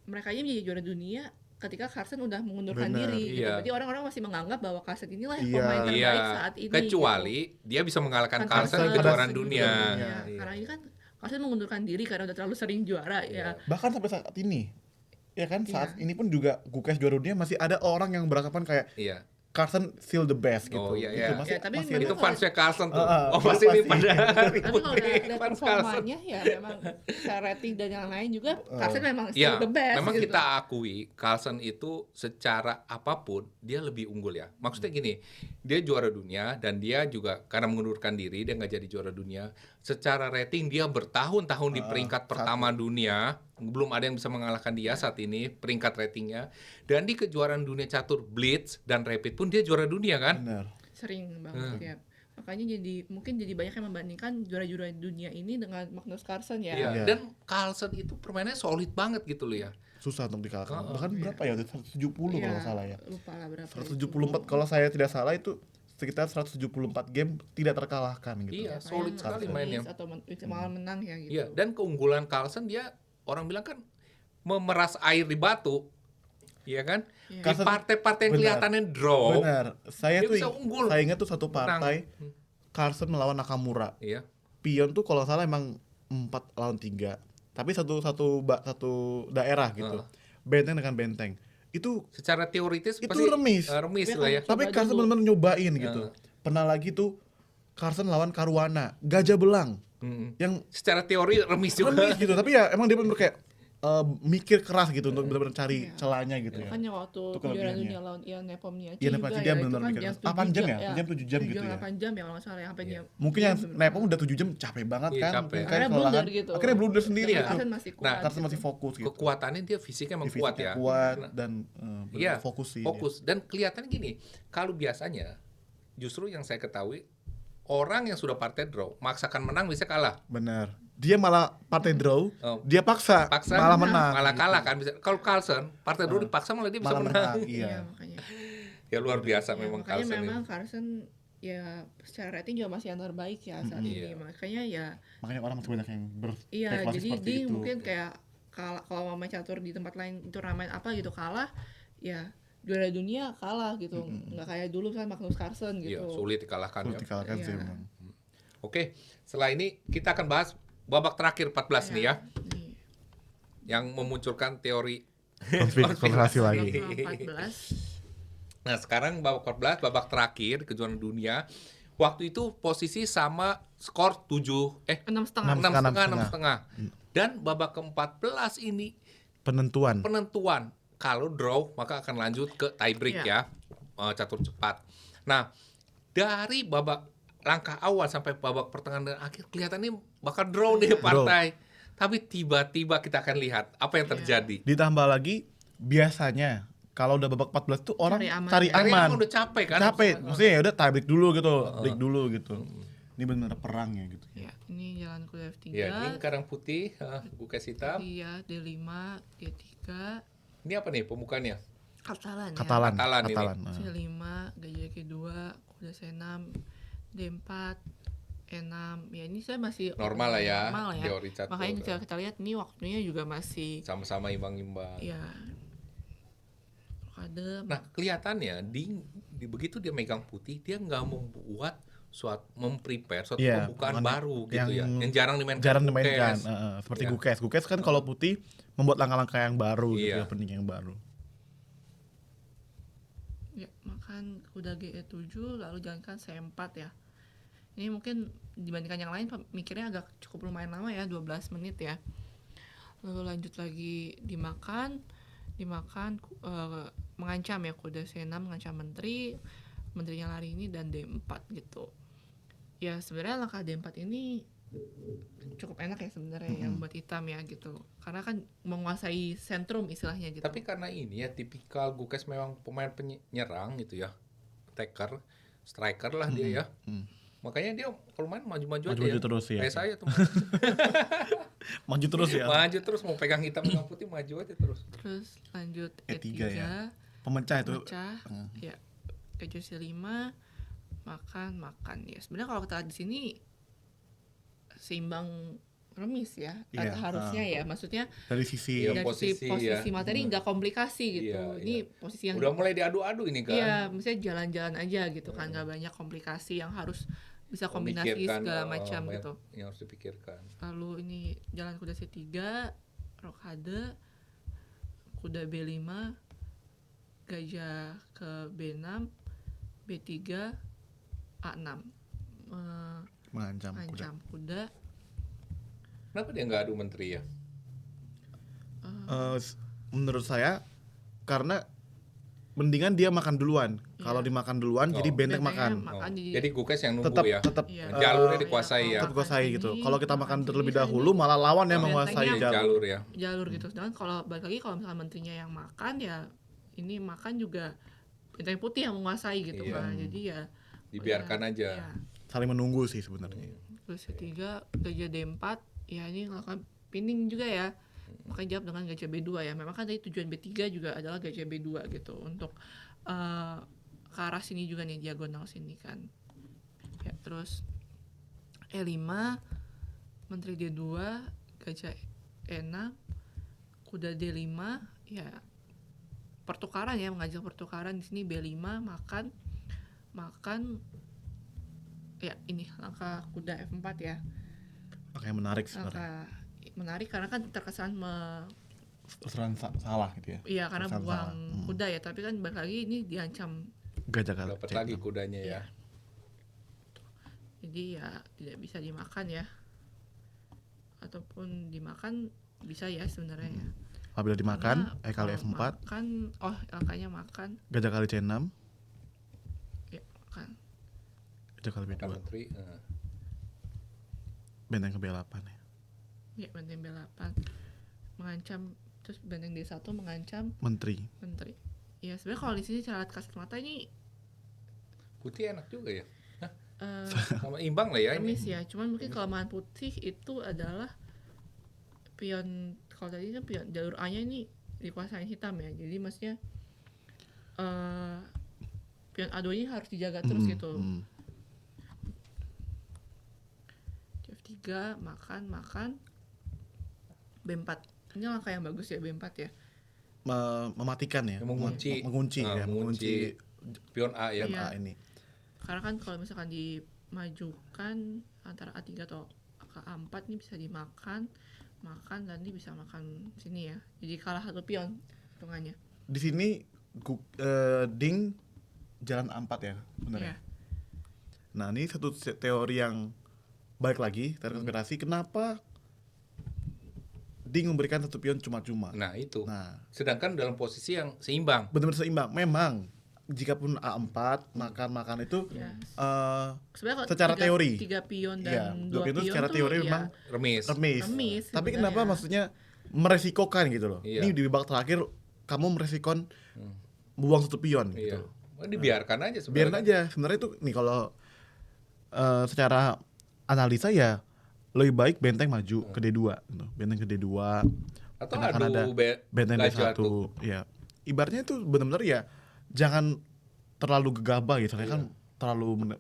mereka aja menjadi juara dunia ketika Carlsen udah mengundurkan Benar. diri gitu. Iya. Berarti orang-orang masih menganggap bahwa Carlsen inilah Iya. pemain terbaik Iya, saat ini. kecuali dia bisa mengalahkan Kan Carlsen Carlsen ke pada kejuaraan sebelum dunia. dunia. Iya. Karena ini kan Carlsen mengundurkan diri karena udah terlalu sering juara ya. Bahkan sampai saat ini. Ya kan saat Iya. ini pun juga Gukes juara dunia masih ada orang yang beranggapan kayak Iya. Carlsen still the best gitu. Oh, iya, Gitu. iya. Masih, Ya, tapi masih memang ada. Itu fansnya Carlsen tuh. Oh, Pasti ini pasti. pada Tapi ribut kalau nih, lihat fans Carlsen. performanya ya memang secara rating dan yang lain juga Carlsen memang still Ya, the best memang gitu. kita akui Carlsen itu secara apapun dia lebih unggul ya. Maksudnya gini, dia juara dunia dan dia juga karena mengundurkan diri dia nggak jadi juara dunia. Secara rating dia bertahun-tahun di peringkat pertama dunia, belum ada yang bisa mengalahkan dia saat ini peringkat ratingnya. Dan di kejuaraan dunia catur Blitz dan Rapid pun dia juara dunia kan? Benar. Sering banget ya. Makanya mungkin jadi banyak yang membandingkan juara-juara dunia ini dengan Magnus Carlsen ya. Iya. Iya. Dan Carlsen itu permainannya solid banget gitu loh ya. Susah untuk dikalahkan. Oh, Bahkan berapa ya? 170 kalau nggak salah ya. Lupa lah berapa. 174 kalau saya tidak salah itu sekitar 174 game tidak terkalahkan gitu. Iya, solid sekali mainnya. Atau malah menang ya gitu. Iya, dan keunggulan Carlsen dia orang bilang kan memeras air di batu. Iya kan? Iya. Di Carlsen- partai-partai yang benar. kelihatannya draw. Benar. Saya Dia tuh bisa unggul. saya ingat tuh satu Menang. partai Carlsen melawan Nakamura. Iya. Pion tuh kalau nggak salah emang 4 lawan 3. Tapi satu daerah gitu. Benteng dengan benteng. Itu Secara teoritis Itu pasti remis. remis Iya lah ya. kan? tapi Coba Carlsen dulu. benar-benar nyobain gitu. Pernah lagi tuh Carlsen lawan Caruana, Gajah Belang yang Secara teori remis juga. remis gitu. Tapi ya emang dia benar kayak mikir keras gitu untuk benar-benar cari celahnya gitu ya. Makanya waktu Itu kejuaraan kelebihannya. dunia lawan Ian Nepomniachtchi Iya, juga Nepomniachtchi ya, dia itu benar-benar kan mikir yang keras. 8 jam ya? 7 7 jam gitu ya. 8 jam ya kalau nggak salah ya sampai dia. Mungkin yang Nepom udah 7 jam capek banget Iya, kan. capek. Mungkin Akhirnya kelelahan. blunder gitu. Akhirnya blunder sendiri Iya. gitu. Carlsen masih kuat. Nah, Carlsen gitu. masih fokus gitu. Kekuatannya dia fisiknya emang kuat Fisiknya ya. kuat Nah, dan Iya, fokus sih. fokus. Dan kelihatannya gini, kalau biasanya justru yang saya ketahui orang yang sudah partai draw maksakan menang bisa kalah. Benar. Dia malah partai draw, Oh. dia paksa, Paksa malah menang. malah kalah kan bisa. Kalau Carlsen partai draw dipaksa malah dia bisa Malah menang. menang. Iya. Makanya. Ya luar biasa Ya, memang makanya Carlsen memang ini. Carlsen ya secara rating juga masih yang terbaik ya saat ini. Iya. Makanya ya Makanya orang masih banyak yang iya berspekulasi jadi seperti dia itu. mungkin kayak kalau mau main catur di tempat lain turnamen apa gitu kalah ya juara dunia kalah gitu. Nggak kayak dulu kan Magnus Carlsen Iya, gitu. sulit dikalahkan Sulit ya. dikalahkan sih Iya. memang. Oke, setelah ini kita akan bahas babak terakhir 14 nih ya, Nih, yang memunculkan teori. Konspirasi lagi. babak 14 Nah, sekarang babak 14, babak terakhir kejuaraan dunia. Waktu itu posisi sama skor 7 6,5 6,5. Dan babak ke-14 ini Penentuan. penentuan. Kalau draw maka akan lanjut ke tie break Iya. ya, catur cepat. Nah, dari babak langkah awal sampai babak pertengahan dan akhir kelihatannya bakal draw nih partai. Tapi tiba-tiba kita akan lihat apa yang terjadi. Ditambah lagi biasanya kalau udah babak 14 tuh orang Cari aman. cari Karena aman. emang udah capek kan? Capek. Maksudnya ya udah tie break dulu gitu, break dulu gitu. Ini benar perang ya gitu. ya ini jalan kuliah F3 Ya, ini karang putih, buka hitam. iya D5 D3 Ini apa nih pembukaannya? Katalan ya. Katalan. Katalan ini. Nah. C5, gajah G2, kuda C6, D4, E6. Ya ini saya masih Normal lah ya, normal ya. teori catur. Makanya kita lihat ini waktunya juga masih Sama-sama imbang-imbang. ya rokade. Nah, kelihatannya begitu dia megang putih, dia nggak membuat memprepare suatu Iya, pembukaan makanya baru gitu ya. yang Yang jarang dimainkan. Jarang dimainkan, Gukes. seperti Ya. Gukes. Gukes kan kalau putih membuat langkah-langkah yang baru gitu Iya. ya, penting yang baru. Ya, makan kuda GE7 lalu jalankan C4 ya. Ini mungkin dibandingkan yang lain mikirnya agak cukup lumayan lama ya, 12 menit ya. Lalu lanjut lagi dimakan mengancam ya, kuda C6 mengancam menterinya lari ini dan D4 gitu. Ya sebenarnya langkah D4 ini cukup enak ya sebenarnya yang buat hitam ya gitu. Karena kan menguasai sentrum istilahnya gitu. Tapi karena ini ya tipikal Gukes memang pemain penyerang gitu ya. Attacker, striker lah dia ya. Makanya dia kalau main maju-maju aja Maju ya. terus ya. Kayak saya tuh. Maju terus ya. Maju terus mau pegang hitam pegang putih maju aja terus. Terus lanjut E3 E3 ya. Pemecah itu. pecah ya, gajah C5 makan ya. Sebenarnya kalau kita lihat di sini seimbang remis ya. Iya, Harusnya ya, maksudnya dari sisi Iya, dari posisi posisi ya. materi nggak komplikasi gitu. Iya, Ini posisi yang Udah mulai diadu-adu ini kan. iya, misalnya jalan-jalan aja gitu kan, nggak banyak komplikasi yang harus bisa kombinasi Memikirkan, segala macam banyak gitu. yang harus dipikirkan. Lalu ini jalan kuda C3, rokade, kuda B5, gajah ke B6, B3, A6. mengancam kuda. Ancam kuda. Kenapa dia nggak adu menteri ya? Menurut saya karena mendingan dia makan duluan. Kalau dimakan duluan jadi benteng Bentengnya makan. Jadi Gukes yang nunggu Tetap ya. tetap Iya. Jalurnya Iya, dikuasai ya. tetap kuasai Makan gitu. ini, Kalau kita makan makan terlebih ini, dahulu malah lawan yang Oh, menguasai bentengnya jalur. Jalur ya. jalur gitu. Sedangkan kalau balik lagi kalau misalnya menterinya yang makan ya ini makan juga benteng putih yang menguasai gitu Iya. kan. Jadi ya Dibiarkan aja. ya. Saling menunggu sih sebenarnya. Terus ketiga gajah D4 ya, ini ngelakukan pinning juga ya, makanya jawab dengan gajah B2 ya. Memang kan tadi tujuan B3 juga adalah gajah B2 gitu untuk ke arah sini juga nih, diagonal sini kan ya. Terus E5 menteri D2, gajah E6, kuda D5 ya, pertukaran ya, mengajak pertukaran di sini. B5 makan ya, ini langkah kuda F4 ya. Oke, menarik sebenarnya. Langkah menarik karena kan terkesan Serangan salah gitu ya. iya karena Terkesan buang salah. kuda ya, tapi kan balik lagi ini diancam, Gajah kali. Dapat lagi kudanya ya. jadi ya tidak bisa dimakan ya, ataupun dimakan bisa ya sebenarnya ya. Apabila dimakan, Karena kali kalau F4, makan, angkanya makan gajah kali C6, ya, makan gajah kali Makan B2, menteri. benteng ke B8 ya. ya, benteng B8 mengancam. Terus benteng D1 mengancam Menteri. menteri ya. Sebenarnya kalau di sini cara kasat mata ini Putih enak juga ya. eh, Sama imbang lah ya ini. remis ya. Cuman mungkin kelemahan putih itu adalah pion, kalau tadi kan pion jalur A-nya ini dikuasain hitam ya. Jadi maksudnya pion A2 ini harus dijaga terus gitu. F3 makan B4. Ini langkah yang bagus ya, B4 ya. Mematikan ya. Mengunci. Mengunci Ah, ya, mengunci Pion A ya. Iya. A ini. Karena kan kalau misalkan dimajukan antara A3 atau ke A4 ini bisa dimakan, nanti bisa makan sini ya. Jadi kalah satu pion hitungannya. Di sini Ding jalan A4 ya, benar ya. Iya. Nah, ini satu teori yang balik lagi, teori konspirasi, kenapa Ding memberikan satu pion cuma-cuma. Nah itu. Nah, Sedangkan dalam posisi yang seimbang. benar-benar seimbang. Memang jikapun A4 makan itu Ya. Hmm. Sebenarnya kalau secara teori. 3 pion Iya, dan 2 dua pion itu pion secara tuh teori ya memang Remis. remis. remis Tapi sebenarnya. kenapa maksudnya meresikokan gitu loh. Iya. Ini di babak terakhir kamu meresikokan buang satu pion Iya. gitu. Dibiarkan aja Biarin sebenarnya. aja. Sebenarnya itu nih kalau secara analisa ya lebih baik benteng maju ke D2 gitu. Benteng ke D2 Atau Dan akan ada benteng gajah D1. tuh. Ya. Ibaratnya itu benar-benar ya jangan terlalu gegabah gitu, soalnya kan terlalu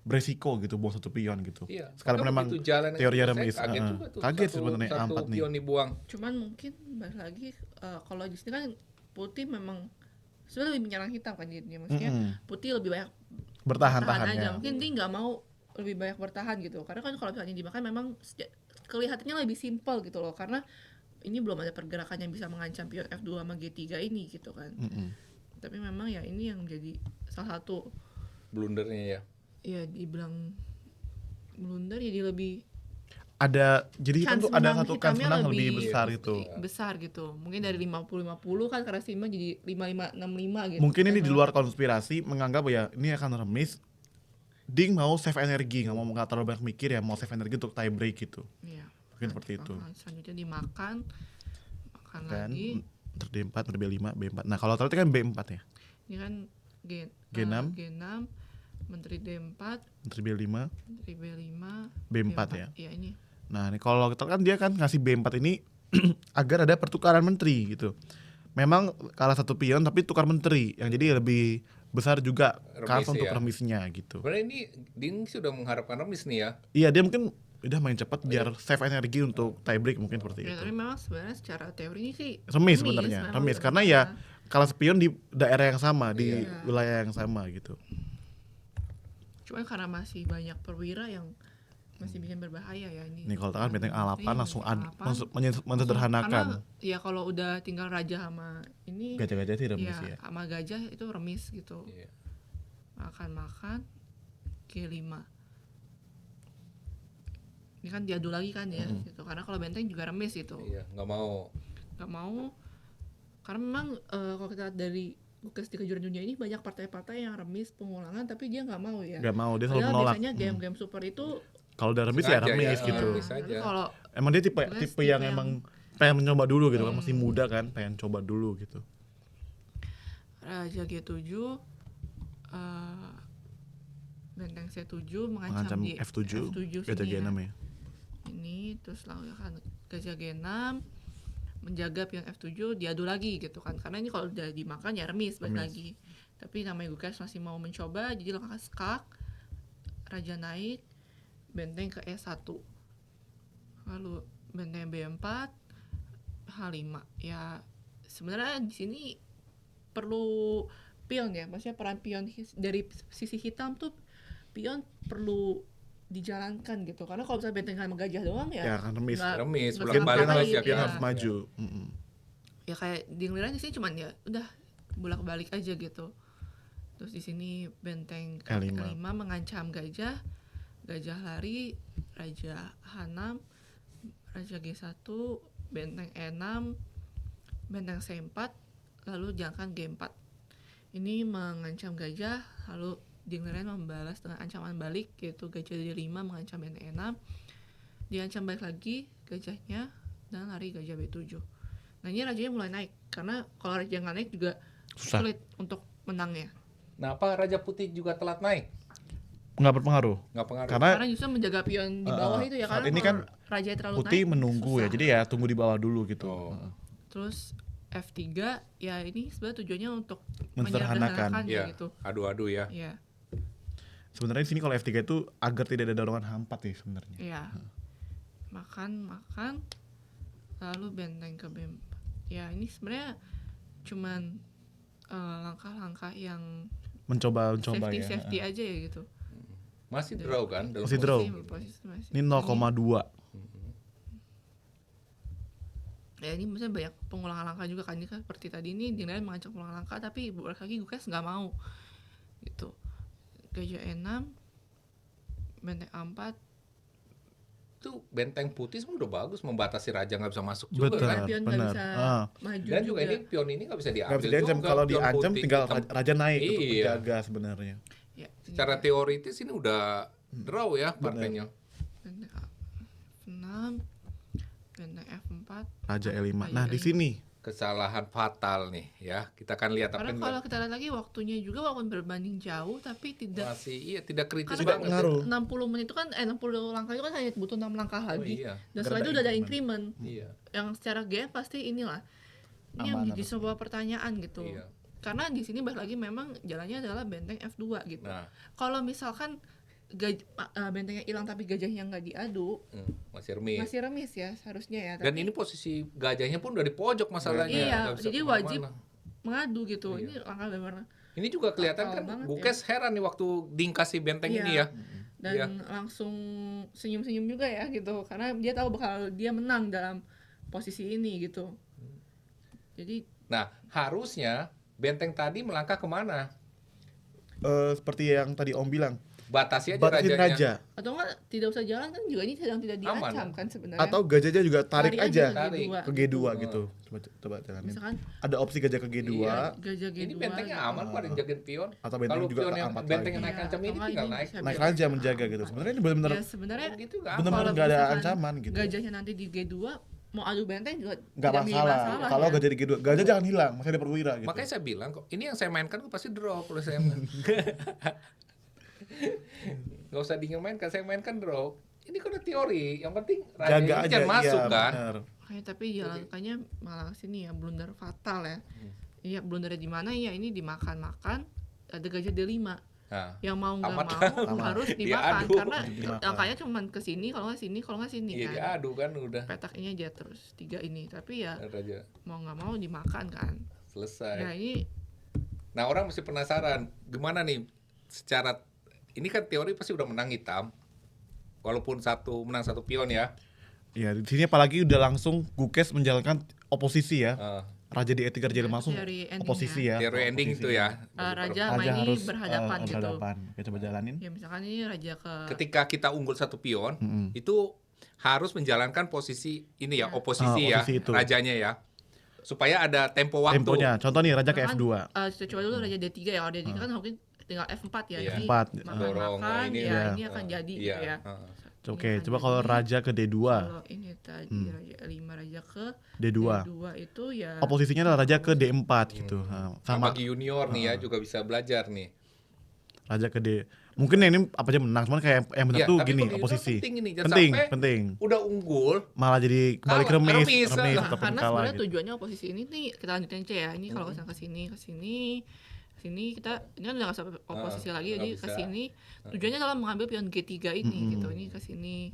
beresiko gitu buang satu pion gitu. Iya. Sekarang Maka memang begitu jalan teori saya remis, kaget juga tuh. kaget sebenarnya satu A4 nih. pion dibuang. Cuman mungkin balik lagi kalau di sini kan putih memang sebenarnya lebih menyerang hitam kan jadinya, maksudnya putih lebih banyak Bertahan-tahan aja, ya. mungkin dia nggak mau lebih banyak bertahan gitu, karena kan kalau misalnya dimakan memang kelihatannya lebih simpel gitu loh, karena ini belum ada pergerakan yang bisa mengancam pion F2 sama G3 ini gitu kan. Tapi memang ya ini yang jadi salah satu Blundernya ya. ya dibilang blunder, jadi lebih Jadi kan tuh ada satu chance hitamnya menang lebih besar gitu. besar gitu, mungkin dari 50-50 kan karena Simba jadi 55-65 gitu. Mungkin ini di luar konspirasi menganggap ya ini akan remis. Ding mau save energi, nggak terlalu banyak mikir ya, mau save energi untuk tie break gitu. Iya. Mungkin seperti itu. Selanjutnya dimakan Kan lagi. D4, B5, B4. Nah, kalau tadi kan B4 ya. Ini kan G6. G6, menteri D4, Menteri B5, menteri B5, B4 ya. Iya ini. Nah, ini kalau kita kan dia kan ngasih B4 ini agar ada pertukaran menteri gitu. Memang kalah satu pion tapi tukar menteri yang jadi lebih besar juga Remis kans untuk ya. remisnya gitu. Sebenarnya ini Ding sudah mengharapkan remis nih ya. Iya, dia mungkin udah main cepat biar save energi untuk tie break mungkin seperti Ya, itu. tapi memang sebenarnya secara teori ini sih Remis sebenarnya, memang remis udah karena bisa. ya kalah spion di daerah yang sama, di Iya. wilayah yang sama gitu. Cuman karena masih banyak perwira yang masih bikin berbahaya ya ini. Nih kalau tangan benteng A8 Ini langsung A8. menyederhanakan. Karena ya kalau udah tinggal raja sama ini Gajah-gajah sih remis ya, ya. sama gajah itu remis gitu. Iya. Makan G5. Ini kan diadu lagi kan ya gitu. Karena kalau benteng juga remis gitu. Iya, nggak mau. Gak mau, karena memang kalau kita lihat dari Gukes di kejuaraan dunia ini banyak partai-partai yang remis pengulangan tapi dia nggak mau ya. Gak mau, dia selalu Padahal menolak. biasanya game-game super itu Kalau udah remis ya Sengaja remis ya, gitu. remis tapi aja. kalau Emang dia tipe Gukes yang tipe emang pengen mencoba dulu gitu kan, masih muda kan, pengen coba dulu gitu. Raja G7 benteng C7 Mengancam di F7, gajah sini G6 ya. ya. Ini terus lalu kan gajah G6 menjaga pion F7, diadu lagi gitu kan, karena ini kalau udah dimakan ya remis balik lagi. Tapi namanya Gukes masih mau mencoba, jadi langkah skak, raja naik, benteng ke E1, lalu benteng B4, H5. Ya sebenarnya di sini perlu pion ya, maksudnya peran pion dari sisi hitam tuh pion perlu dijalankan gitu, karena kalau misalnya benteng sama gajah doang ya Ya kan remis. Remis, nggak bolak bisa balik ngapain, aja Pion kan. harus maju. ya kayak di Inggris di sini cuman ya udah bolak-balik aja gitu. Terus di sini benteng L5. L5 mengancam gajah lari, raja H6, raja G1, benteng E6, benteng C4, lalu jangkan G4. Ini mengancam gajah, lalu Dingleren membalas dengan ancaman balik, yaitu gajah D5 mengancam benteng E6, diancam balik lagi gajahnya, dan lari gajah B7. Nah ini rajanya mulai naik, karena kalau raja nggak naik juga Susah. sulit untuk menangnya. Nah, apa Raja Putih juga telat naik? Nggak berpengaruh. Nggak pengaruh. Karena Karena justru menjaga pion di bawah itu ya, saat karena ini kalau kan raja terlalu putih naik menunggu ya, susah. jadi ya tunggu di bawah dulu gitu. Oh. Terus F3 ya ini sebenarnya tujuannya untuk Mensederhanakan. menyederhanakan ya Iya, gitu. adu-adu ya. Iya, Sebenarnya di sini kalau F3 itu agar tidak ada dorongan H4 ya sebenarnya. iya. Makan lalu benteng ke B4. Ya ini sebenarnya cuman langkah-langkah yang Mencoba safety ya. aja ya gitu. Masih draw kan? Dalam Masih draw. Posisi masih. Ini 0,2. Ya ini maksudnya banyak pengulangan langkah juga kan, ini kan seperti tadi ini Dingleren mengajak pengulangan langkah tapi balik lagi Gukes nggak mau gitu. Gajah E6, benteng A4, Itu benteng putih sebenarnya udah bagus membatasi raja nggak bisa masuk juga Betul. kan. pion nggak benar. bisa Dan maju juga juga. ini pion ini nggak bisa diambil. Nggak bisa diancam, juga, kalau pion diancam putih. tinggal raja naik untuk Iya. menjaga sebenarnya. Ya, Secara teoritis ini udah draw ya partainya. benteng A6, benteng F4, Raja E5. Raja Nah, di E5. sini kesalahan fatal nih ya. Kita akan lihat apa Karena yang kalau kita lihat lagi waktunya juga walaupun berbanding jauh tapi tidak, masih tidak kritis karena banget. ngaruh. 60 menit itu kan 60 langkah itu kan hanya butuh 6 langkah Oh, lagi. iya. Dan setelah itu udah ada increment. increment. Iya. Yang secara game pasti inilah. Ini yang Aman jadi harusnya. sebuah pertanyaan gitu. Iya. Karena di sini balik lagi memang jalannya adalah benteng F2 gitu. Nah, Kalau misalkan bentengnya hilang tapi gajahnya nggak diadu, masih remis. masih remis ya seharusnya ya. Dan Tapi ini posisi gajahnya pun udah di pojok masalahnya. Iya, nggak bisa jadi kemana-mana. wajib mengadu gitu. Iya. Ini langkah benar. Ini juga kelihatan Fatal kan banget Gukes heran nih waktu Ding kasih benteng Iya. ini ya. Dan Iya. langsung senyum-senyum juga ya gitu. Karena dia tahu bakal dia menang dalam posisi ini gitu. Jadi Nah, harusnya benteng tadi melangkah kemana? Seperti yang tadi Om bilang, Batasi aja batasin rajanya. raja atau enggak tidak usah jalan kan juga ini sedang tidak Aman. diancam kan sebenarnya. atau gajahnya juga tarik Lari aja Tarik. ke G2 gitu. Coba jalanin. Misalkan Ada opsi gajah ke G2 Iya. gajah G2 Ini bentengnya gitu. aman kok, ada yang jagain pion. atau benteng Kalau juga pion yang keempat benteng yang lagi. naik Iya, ancam atau ini enggak tinggal ini naik. bisa Naik bilang. raja menjaga gitu. Sebenarnya ini benar-benar Ya sebenarnya Gitu nggak apa. benar-benar kalau nggak ada misalkan ancaman gitu. gajahnya nanti di G2 mau adu benteng juga Nggak tidak menjadi masalah. Kalau ya. gajah di G2, gajah jangan hilang, masih ada perwira gitu. Makanya saya bilang kok, ini yang saya mainkan kok pasti draw kalau saya main. Nggak usah Ding yang mainkan, saya mainkan draw. Ini kan udah teori, yang penting raja Jaga ini aja jangan masuk iya, kan. benar. Makanya tapi jalankannya malah sini ya blunder fatal ya. Iya blundernya di mana ya ini dimakan-makan ada gajah D5. Nah, Yang mau nggak Tamat. mau Tamat. harus Dia dimakan adu. karena Dimakan. angkanya cuma ke sini kalau nggak sini kalau nggak sini iya kan. diadu kan udah Petak ini aja terus 3 ini tapi ya raja mau nggak mau dimakan kan. selesai. Ya ini Nah orang mesti penasaran gimana nih secara ini kan teori pasti udah menang hitam, walaupun menang satu pion ya. Iya, di sini apalagi udah langsung Gukes menjalankan oposisi ya. Eh, Raja di E3 jadi langsung teori endingnya. oposisi ya. teori ending Oposisi. itu ya. raja Raja main ini harus berhadapan gitu. berhadapan. Oke, coba jalanin. Ya misalkan ini raja ke Ketika kita unggul satu pion, Mm-mm. itu harus menjalankan posisi ini ya, Ya. oposisi ya, Oposisi itu. rajanya ya, supaya ada tempo waktu. Temponya. Contoh nih Raja ke Bahkan, F2. kita coba dulu raja D3 ya. Kalau D3 kan mungkin tinggal F4 ya. Iya. Jadi F4. Dorong, makan ini ya ya. ini akan jadi Iya. gitu ya. Heeh. Oke, Ini coba akan kalau jadi. Raja ke D2. Kalau ini tadi raja 5 raja ke D2. D2 itu ya Oposisinya adalah Raja ke D4 gitu. Nah, Nah, sama bagi junior nih ya juga bisa belajar nih. Raja ke D. Mungkin ini apa aja menang, cuman kayak yang benar Iya, tuh tapi gini, bagi junior oposisi. penting ini, jangan Penting, sampai penting. Udah unggul, Malah jadi kembali ke Kalah, remis, remis, remis nah, ataupun karena kalah sebenarnya gitu. tujuannya oposisi ini nih kita lanjutin aja ya. Ini kalau misalnya ke sini kita ini kan udah nggak sampai oposisi lagi nggak jadi bisa. ke sini tujuannya adalah mengambil pion G3 ini gitu. Ini ke sini.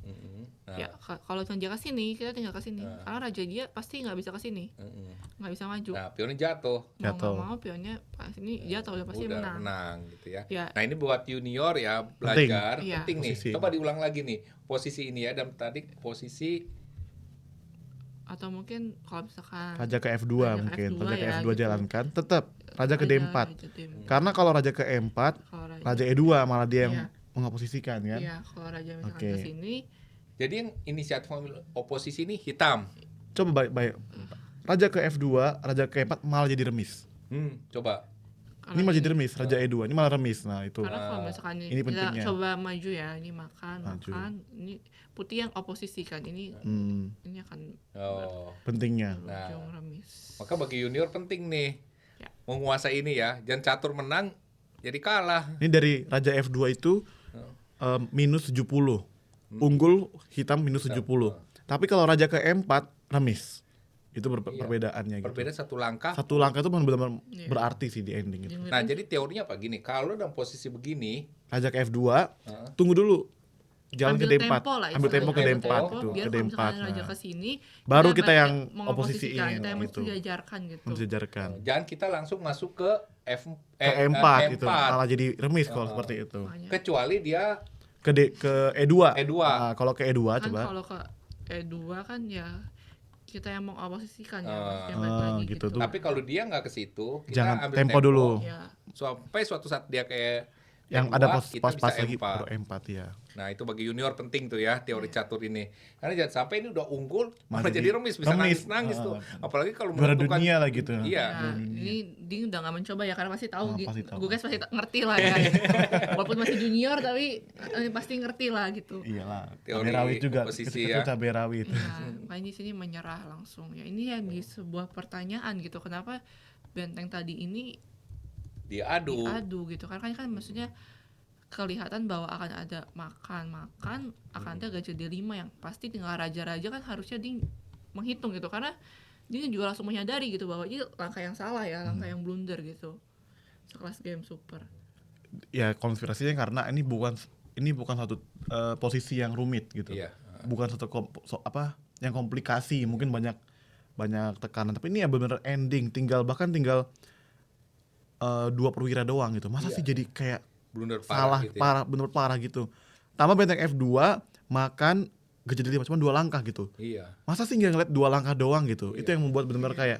Nah, Ya kalau raja ke sini kita tinggal ke sini. Karena raja dia pasti nggak bisa ke sini. Nggak bisa maju. nah pionnya jatuh, Mau Jatuh. nggak mau pionnya pas ini jatuh udah pasti udah menang. menang gitu ya. Ya. Nah ini buat junior ya belajar, Iya. penting nih. Posisi. Coba diulang lagi nih posisi ini ya, dan tadi posisi Atau mungkin kalau misalkan Raja ke F2 Raja ke mungkin. F2 Raja ke ya, F2 gitu. jalankan, tetap Raja ke D4. raja D4. Karena kalau Raja ke E4, Kalau Raja E2 malah dia yang Iya. mengoposisikan kan. Iya, kalau raja misalkan Oke. ke sini jadi yang inisiatif mengambil oposisi ini hitam. Coba baik. Raja ke F2, Raja ke E4 malah jadi remis. Coba. Ini malah jadi remis, Raja E2 ini malah remis. Nah, itu. Karena kalau misalkan ini kita pentingnya. coba maju ya, ini makan, Maju. ini putih yang oposisi kan, ini akan Oh. Pentingnya. Nah. berujung remis. Maka bagi junior penting nih Ya. menguasai ini ya. Jangan catur menang jadi kalah. Ini dari Raja F2 itu minus 70. Unggul hitam minus 70. Tapi kalau Raja ke E4 remis. Itu perbedaannya gitu. Berbeda satu langkah. Satu langkah itu benar-benar Iya. berarti sih di ending itu. Nah jadi teorinya apa gini? Kalau dalam posisi begini, Raja ke F2, tunggu dulu. Jalan ke Ambil D4. tempo lah, Ambil tempo ke istilahnya. D4 Tempo, itu, biar ke kalau D4. misalkan raja Nah. ke sini Baru kita balik yang mengoposisikan, oposisiin kita yang gitu. mensejajarkan gitu. Mensejarkan. jangan kita langsung masuk ke Ke E4 gitu. Malah jadi remis kalau seperti itu. Makanya Kecuali dia Ke E2. E2. Nah, kalau ke E2 kan coba. kalau ke E2 kan ya kita yang mengoposisikan ya, Ah. maksudnya balik lagi gitu gitu. tuh. tapi kalau dia nggak ke situ, kita Jangan ambil tempo dulu. Ya, Sampai suatu saat dia kayak Yang kedua, ada kita pas bisa lagi empat. pro 4 ya. Nah itu bagi junior penting tuh ya teori catur ini. Karena jangan sampai ini udah unggul malah Malah jadi remis, bisa remis. nangis tuh. Apalagi kalau Juara menentukan dunia lah gitu. Iya. Ya, ini Ding udah nggak mencoba ya karena pasti tahu, Pasti tahu. Gugas pasti ngerti lah ya. Walaupun masih junior tapi pasti ngerti lah gitu. Iyalah. Teori Cabai rawit juga. posisi Itu ya. cabai rawit. Nah, makanya di sini menyerah langsung. Ya ini yang di sebuah pertanyaan gitu. Kenapa benteng tadi ini Diadu. gitu kan maksudnya kelihatan bahwa akan ada makan akan ada gajah D5 yang pasti tinggal raja-raja kan harusnya Ding menghitung gitu karena Ding juga langsung menyadari gitu bahwa ini langkah yang salah ya, langkah yang blunder gitu sekelas game super. Ya konspirasinya karena ini bukan satu posisi yang rumit gitu. Iya. Bukan satu yang komplikasi, mungkin banyak tekanan, tapi ini ya benar-benar ending, tinggal 2 perwira doang gitu. Masa Iya. sih jadi kayak Blunder salah gitu ya. parah, bener parah gitu. Tambah benteng F2 makan gajah D5 cuma 2 langkah gitu. Iya. Masa sih nggak ngeliat 2 langkah doang gitu. Iya. Itu yang membuat benar-benar kayak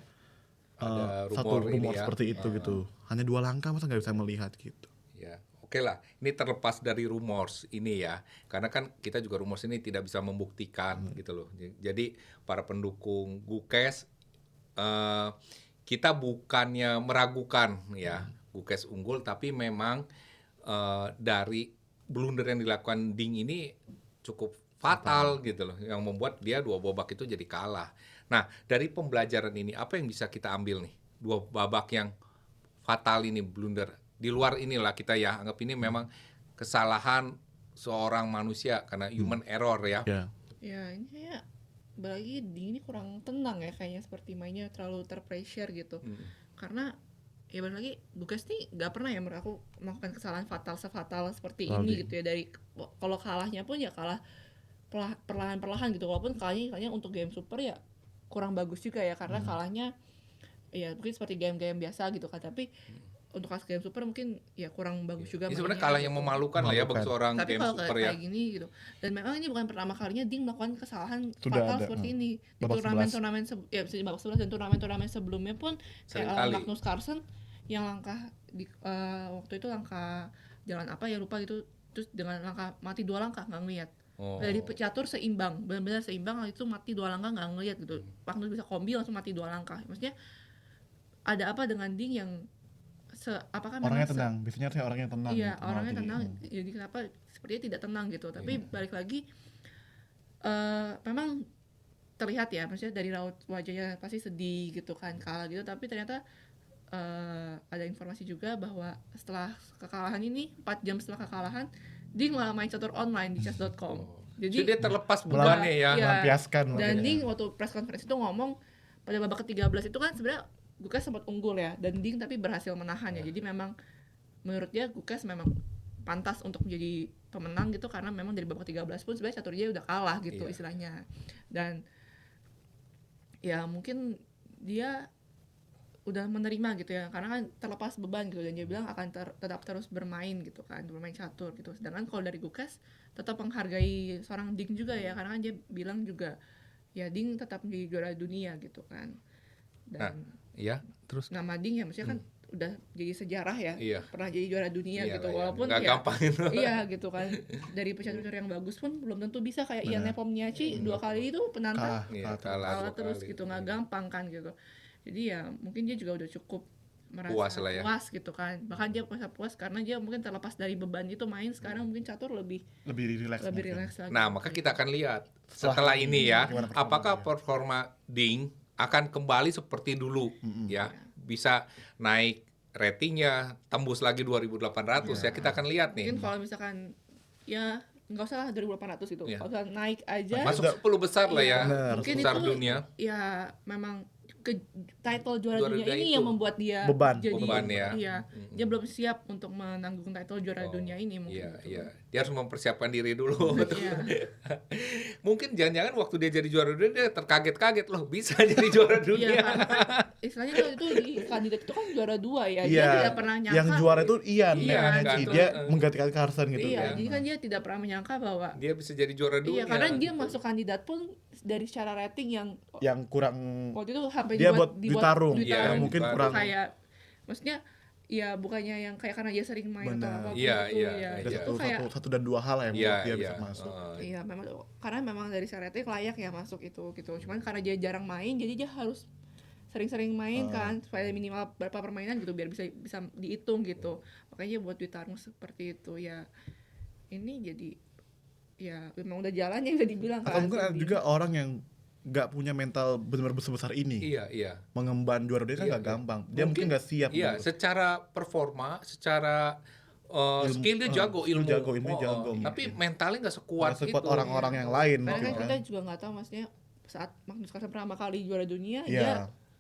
Ada satu rumor ini rumor ya. seperti itu gitu. Hanya 2 langkah masa nggak bisa melihat gitu. Ya, oke lah. Ini terlepas dari rumors ini ya, karena kan kita juga rumors ini tidak bisa membuktikan gitu loh. Jadi para pendukung Gukes, kita bukannya meragukan ya Gukes unggul, tapi memang dari blunder yang dilakukan Ding ini cukup fatal gitu loh, yang membuat dia 2 babak itu jadi kalah. Nah, dari pembelajaran ini apa yang bisa kita ambil nih? 2 babak yang fatal ini, blunder. Di luar inilah kita ya anggap ini memang kesalahan seorang manusia karena human error ya. Ya. Ya ini kayak bagi Ding ini kurang tenang ya kayaknya, seperti mainnya terlalu terpressure gitu. Karena ya balik lagi Gugas nih nggak pernah ya menurut aku melakukan kesalahan sefatal seperti ini gitu ya. Dari kalau kalahnya pun ya kalah perlahan-perlahan gitu, walaupun kalahnya untuk game super ya kurang bagus juga ya karena kalahnya ya mungkin seperti game-game biasa gitu kan, tapi untuk kelas game super mungkin ya kurang bagus juga Ini sebenarnya mainnya kalah yang gitu. memalukan lah ya bagi seorang Tapi game kalau super ya. kayak gini gitu, dan memang ini bukan pertama kalinya Ding melakukan kesalahan Sudah fatal ada, seperti ini di babak turnamen ya bisa di babak 11 dan turnamen sebelumnya pun Sering kayak kali. Magnus Carlsen yang langkah di waktu itu langkah jalan apa ya lupa gitu, terus dengan langkah mati 2 langkah nggak ngeliat. Oh. Dari catur seimbang, benar-benar seimbang, itu mati 2 langkah nggak ngeliat gitu. Magnus bisa kombi langsung mati 2 langkah. Maksudnya ada apa dengan Ding yang apakah memang Orangnya tenang, biasanya saya orangnya tenang. iya, gitu. orangnya Jadi, tenang. Jadi kenapa sepertinya tidak tenang gitu. Tapi balik lagi memang terlihat ya, maksudnya dari raut wajahnya pasti sedih gitu kan, kalah gitu, tapi ternyata ada informasi juga bahwa setelah kekalahan ini 4 jam setelah kekalahan Ding malah main catur online di chess.com. Jadi dia terlepas bebannya ya. Iya. melampiaskan Dan makanya. Ding waktu press conference itu ngomong pada babak ke-13 itu kan sebenarnya Gukas sempat unggul ya, dan Ding tapi berhasil menahan ya. Jadi memang menurut dia Gukas memang pantas untuk menjadi pemenang gitu, karena memang dari babak 13 pun sebenarnya catur dia udah kalah gitu istilahnya. Dan ya mungkin dia udah menerima gitu ya, karena kan terlepas beban gitu, dan dia bilang akan tetap terus bermain gitu kan, bermain catur gitu. Sedangkan kalau dari Gukas tetap menghargai seorang Ding juga ya, karena kan dia bilang juga ya Ding tetap menjadi juara dunia gitu kan. Dan Iya, terus nama Ding ya maksudnya kan udah jadi sejarah ya, Iya. pernah jadi juara dunia Iya gitu, lah ya, walaupun nggak ya gampang itu. iya gitu kan, dari pecatur yang bagus pun belum tentu bisa kayak Ian Nepomniachtchi 2 kali itu penantang Iya, kalah kalah terus 2 kali. gitu, nggak gampang kan gitu. Jadi ya mungkin dia juga udah cukup merasa Puas lah ya. puas gitu kan, bahkan dia merasa puas karena dia mungkin terlepas dari beban itu main, sekarang mungkin catur lebih Lebih lebih mungkin. rileks lagi. Nah, maka kita akan lihat setelah ini ya, gimana performanya. apakah performa Ding akan kembali seperti dulu ya. Bisa naik ratingnya, tembus lagi 2.800 ya. Kita akan lihat nih. Mungkin kalau misalkan ya nggak usah lah 2.800 itu, Iya. kalau misalkan naik aja Masuk 10 besar lah ya, Benar. mungkin besar itu dunia. ya memang ke title juara Juara dunia dunia ini itu. yang membuat dia Beban. jadi Beban ya. iya, dia belum siap untuk menanggung title juara Oh, dunia ini mungkin Iya, gitu. iya. Dia harus mempersiapkan diri dulu. Iya. Mungkin jangan-jangan waktu dia jadi juara dunia dia terkaget-kaget loh bisa jadi juara Iya, dunia. karena kan istilahnya kalau itu di kandidat itu kan juara 2 ya, dia Iya, tidak pernah nyangka yang juara itu Ian, Iya, Nepomniachtchi. kan. Dia menggantikan Carlsen gitu. iya, kan. jadi kan dia tidak pernah menyangka bahwa Dia bisa jadi juara dunia. iya, karena dia gitu. masuk kandidat pun dari secara rating yang Yang kurang waktu itu sampai dia buat ditarung. Iya, Mungkin ditarung. kurang kayak maksudnya ya bukannya yang kayak karena dia sering main atau Benar. apapun Iya, itu iya, ya. Ada iya. Itu kayak satu dan dua hal yang Iya, menurut dia iya. bisa masuk. iya memang karena memang dari syariatnya layak ya masuk itu gitu. Cuman karena dia jarang main jadi dia harus sering-sering main kan supaya minimal berapa permainan gitu biar bisa bisa dihitung gitu. Makanya dia buat ditarung seperti itu ya. Ini jadi ya memang udah jalannya bisa dibilang Atau kan. mungkin ada juga orang yang nggak punya mental benar-benar besar ini. Iya, iya. Mengemban juara dunia kan Iya, nggak iya. gampang. Dia mungkin nggak siap. Iya, gitu. secara performa, secara skill dia jago, skill ilmu. jago, ilmunya jago Tapi mungkin. mentalnya nggak sekuat Nggak sekuat itu. orang-orang yang lain Karena mungkin kan kan. kita juga nggak tahu maksudnya saat Magnus Carlsen pertama kali juara dunia Iya. dia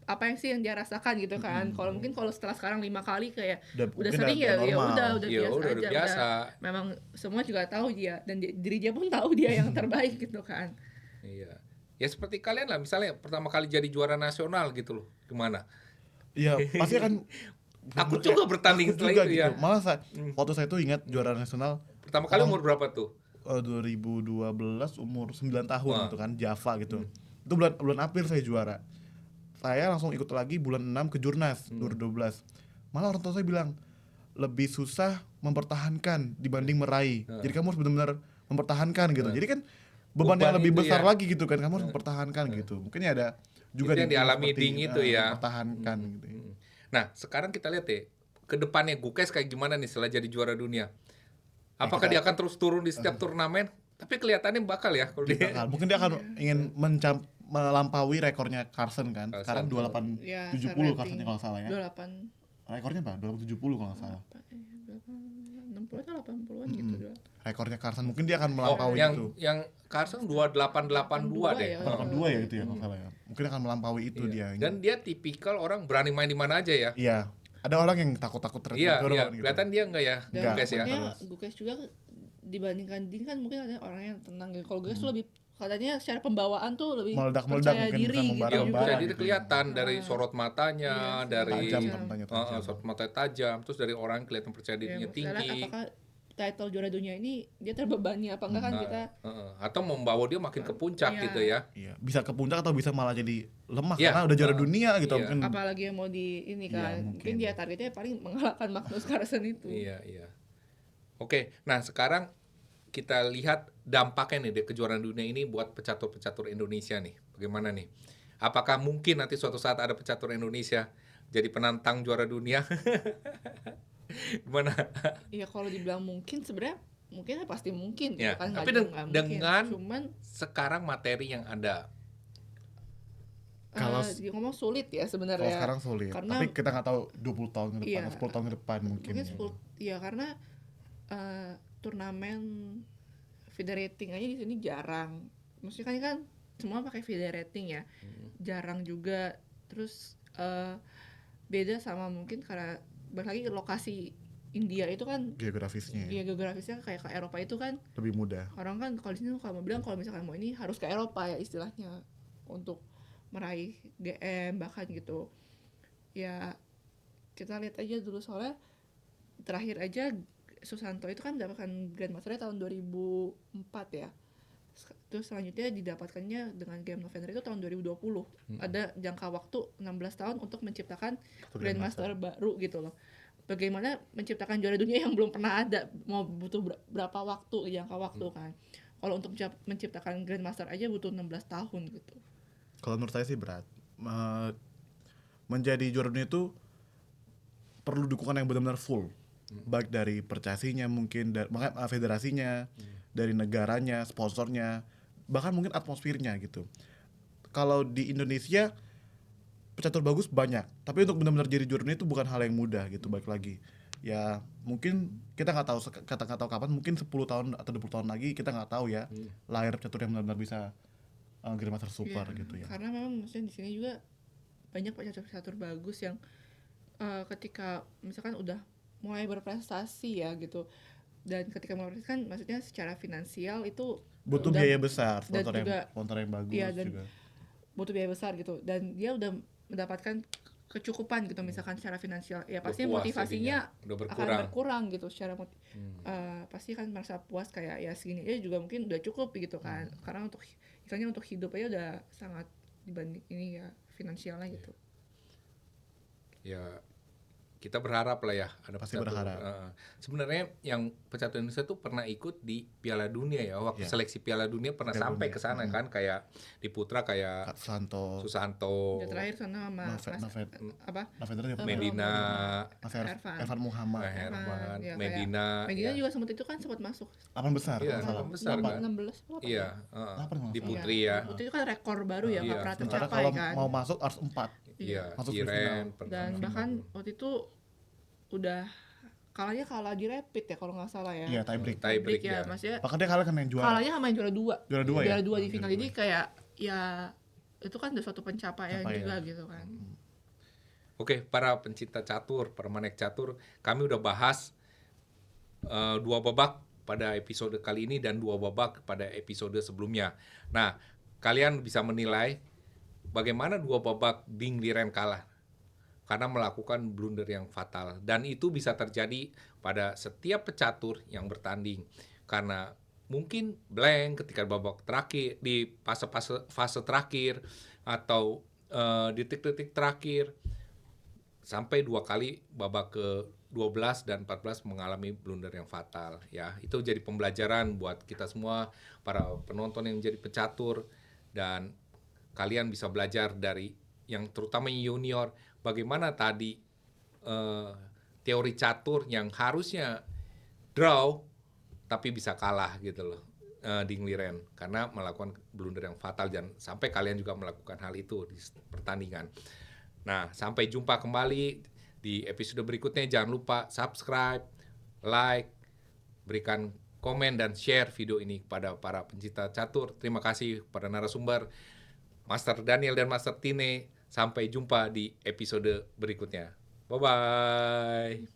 apa yang sih yang dia rasakan gitu kan. Kalau mungkin kalau setelah sekarang 5 kali kayak udah mungkin sering ya ya normal. udah Iya, biasa udah aja. biasa. Memang semua juga tahu dia dan diri dia pun tahu dia yang terbaik gitu kan. Iya. Ya seperti kalian lah, misalnya pertama kali jadi juara nasional gitu loh. Gimana? Iya, pasti akan Aku juga bertanding takut setelah juga itu ya. gitu. Malah waktu saya tuh ingat juara nasional Pertama kali umur berapa tuh? 2012 umur 9 tahun Wah. gitu kan, Java gitu. Itu bulan April saya juara. Saya langsung ikut lagi bulan 6 ke Jurnas 2012. Malah orang tua saya bilang lebih susah mempertahankan dibanding meraih. Jadi kamu harus benar-benar mempertahankan gitu. Jadi kan beban yang Beban lebih itu besar ya. lagi gitu kan, kamu harus mempertahankan gitu. Mungkin ya ada juga Itu yang di tim dialami seperti, Ding itu ya. mempertahankan gitu. Nah, sekarang kita lihat ya, ke depannya Gukes kayak gimana nih setelah jadi juara dunia? Apakah dia akan terus turun di setiap turnamen? Tapi kelihatannya bakal ya kalau dia. Mungkin dia akan ingin melampaui rekornya Carlsen kan. Sekarang Ya, 2870 Carlsennya kalau salah ya. 28 Rekornya apa? 2870 kalau nggak salah. 60 atau 80-an gitu doang. Rekornya Carlsen mungkin dia akan Oh, melampaui itu. yang Carlsen 2882 deh. ya. 82 ya itu ya kalau salah ya. Mungkin akan melampaui itu dia. Dan dia tipikal orang berani main di mana aja ya. Iya. Ada orang yang takut-takut Iya, terhadap iya. gitu. Kelihatan dia enggak ya, Dan Gukes ya. makanya Gukes juga dibandingkan Ding kan mungkin ada orang yang tenang gitu. Kalau Gukes tuh lebih katanya secara pembawaan tuh lebih Meledak-meledak percaya mungkin, diri bisa gitu membara-bara. juga. Jadi gitu ya. kelihatan dari sorot matanya, Iya, dari Tajam katanya, tajam. sorot mata tajam, terus dari orang yang kelihatan percaya Ya, dirinya misalnya tinggi. apakah title juara dunia ini dia terbebani apa enggak kan kita Atau membawa dia makin ke puncak Iya. gitu ya. Iya, bisa ke puncak atau bisa malah jadi lemah Iya. karena udah juara dunia gitu. Iya. Mungkin apalagi yang mau di ini Iya, kan mungkin mungkin. dia targetnya paling mengalahkan Magnus Carlsen itu. Iya, iya. Oke, nah sekarang kita lihat dampaknya nih di kejuaraan dunia ini buat pecatur-pecatur Indonesia nih. Bagaimana nih? Apakah mungkin nanti suatu saat ada pecatur Indonesia jadi penantang juara dunia? Gimana? Iya kalau dibilang mungkin sebenarnya mungkin pasti mungkin Ya, kan tapi nggak mungkin. dengan Cuman sekarang materi yang ada. Kalau dia ngomong sulit ya kalau sebenarnya. sekarang sulit. Karena Tapi kita nggak tahu 20 tahun ke depan, Iya. 10 tahun ke depan mungkin. mungkin 10 ya karena turnamen federating aja di sini jarang. Maksudnya kan semua pakai federating ya. Jarang juga. Terus beda sama mungkin karena balik lagi ke lokasi India itu kan Geografisnya ya. geografisnya kayak ke Eropa itu kan Lebih mudah. orang kan kalau di sini kalau mau bilang kalau misalkan mau ini harus ke Eropa ya istilahnya untuk meraih GM bahkan gitu ya kita lihat aja dulu soalnya terakhir aja Susanto itu kan mendapatkan Grandmasternya tahun 2004 ya terus selanjutnya didapatkannya dengan Game November itu tahun 2020 ada jangka waktu 16 tahun untuk menciptakan Grandmaster baru gitu loh bagaimana menciptakan juara dunia yang belum pernah ada mau butuh berapa waktu jangka waktu kan kalau untuk menciptakan Grandmaster aja butuh 16 tahun gitu. Kalau menurut saya sih berat. Menjadi juara dunia itu perlu dukungan yang benar-benar full. Baik dari percasinya mungkin, federasinya, dari negaranya, sponsornya, bahkan mungkin atmosfernya gitu. Kalau di Indonesia pecatur bagus banyak, tapi untuk benar-benar jadi juara dunia itu bukan hal yang mudah gitu. Baik lagi, ya mungkin kita nggak tahu kapan, mungkin 10 tahun atau 20 tahun lagi kita nggak tahu ya lahir pecatur yang benar-benar bisa Grandmaster Super gitu ya. Karena memang maksudnya di sini juga banyak pecatur-pecatur bagus yang ketika misalkan udah mulai berprestasi ya gitu. Dan ketika mulai berprestasi kan maksudnya secara finansial itu Butuh udah- biaya besar, dan juga sponsor yang bagus iya, dan juga. butuh biaya besar gitu dan dia udah mendapatkan kecukupan gitu misalkan secara finansial ya pasti puas motivasinya jadinya, udah akan berkurang. berkurang gitu secara pasti kan merasa puas kayak ya segini aja juga mungkin udah cukup gitu kan karena untuk istilahnya untuk hidup aja udah sangat dibanding ini ya finansialnya gitu. Ya kita berharap lah ya ada Pasti pecatur. berharap. Sebenarnya yang pecatur Indonesia tuh pernah ikut di Piala Dunia ya, waktu Iya. seleksi Piala Dunia pernah Piala sampai Dunia. ke sana kan, kayak di putra kayak Kak Susanto, Susanto, Yang terakhir sana sama apa? Navendra juga Medina, Mas Ervan. Evan Muhammad. Herman, ya, kayak Medina, Medina ya. juga sempat masuk. 8 besar Iya, kalau nggak salah. 8 besar kan. 16 apa? Iya, Apa yang di masalah? putri ya. Putri itu kan rekor baru ya, nggak Iya. pernah Sementara tercapai kalau kan. mau masuk harus 4. Iya, Masuk Iren semifinal. pernah. Dan bahkan waktu itu udah kalah di rapid ya kalau nggak salah ya. Iya, tie break. Tie-break ya, ya. maksudnya Bahkan dia kalah kan yang juara. kalahnya sama yang juara 2. Juara 2 ya? Juara 2 di Oh, final. juara Jadi dua. kayak ya itu kan udah suatu pencapaian Pencapaian. juga gitu kan. Oke, para pencinta catur, para manek catur, kami udah bahas 2 babak pada episode kali ini dan 2 babak pada episode sebelumnya. Nah, kalian bisa menilai bagaimana 2 babak Ding Liren kalah karena melakukan blunder yang fatal, dan itu bisa terjadi pada setiap pecatur yang bertanding karena mungkin blank ketika babak terakhir di fase terakhir atau detik-detik terakhir, sampai 2 kali babak ke 12 dan 14 mengalami blunder yang fatal ya. Itu jadi pembelajaran buat kita semua para penonton yang jadi pecatur, dan kalian bisa belajar dari yang terutama junior bagaimana tadi teori catur yang harusnya draw tapi bisa kalah gitu loh. Ding Liren karena melakukan blunder yang fatal, dan sampai kalian juga melakukan hal itu di pertandingan. Nah, sampai jumpa kembali di episode berikutnya. Jangan lupa subscribe, like, berikan komen dan share video ini kepada para pencinta catur. Terima kasih kepada narasumber Master Daniel dan Master Tine. Sampai jumpa di episode berikutnya. Bye-bye.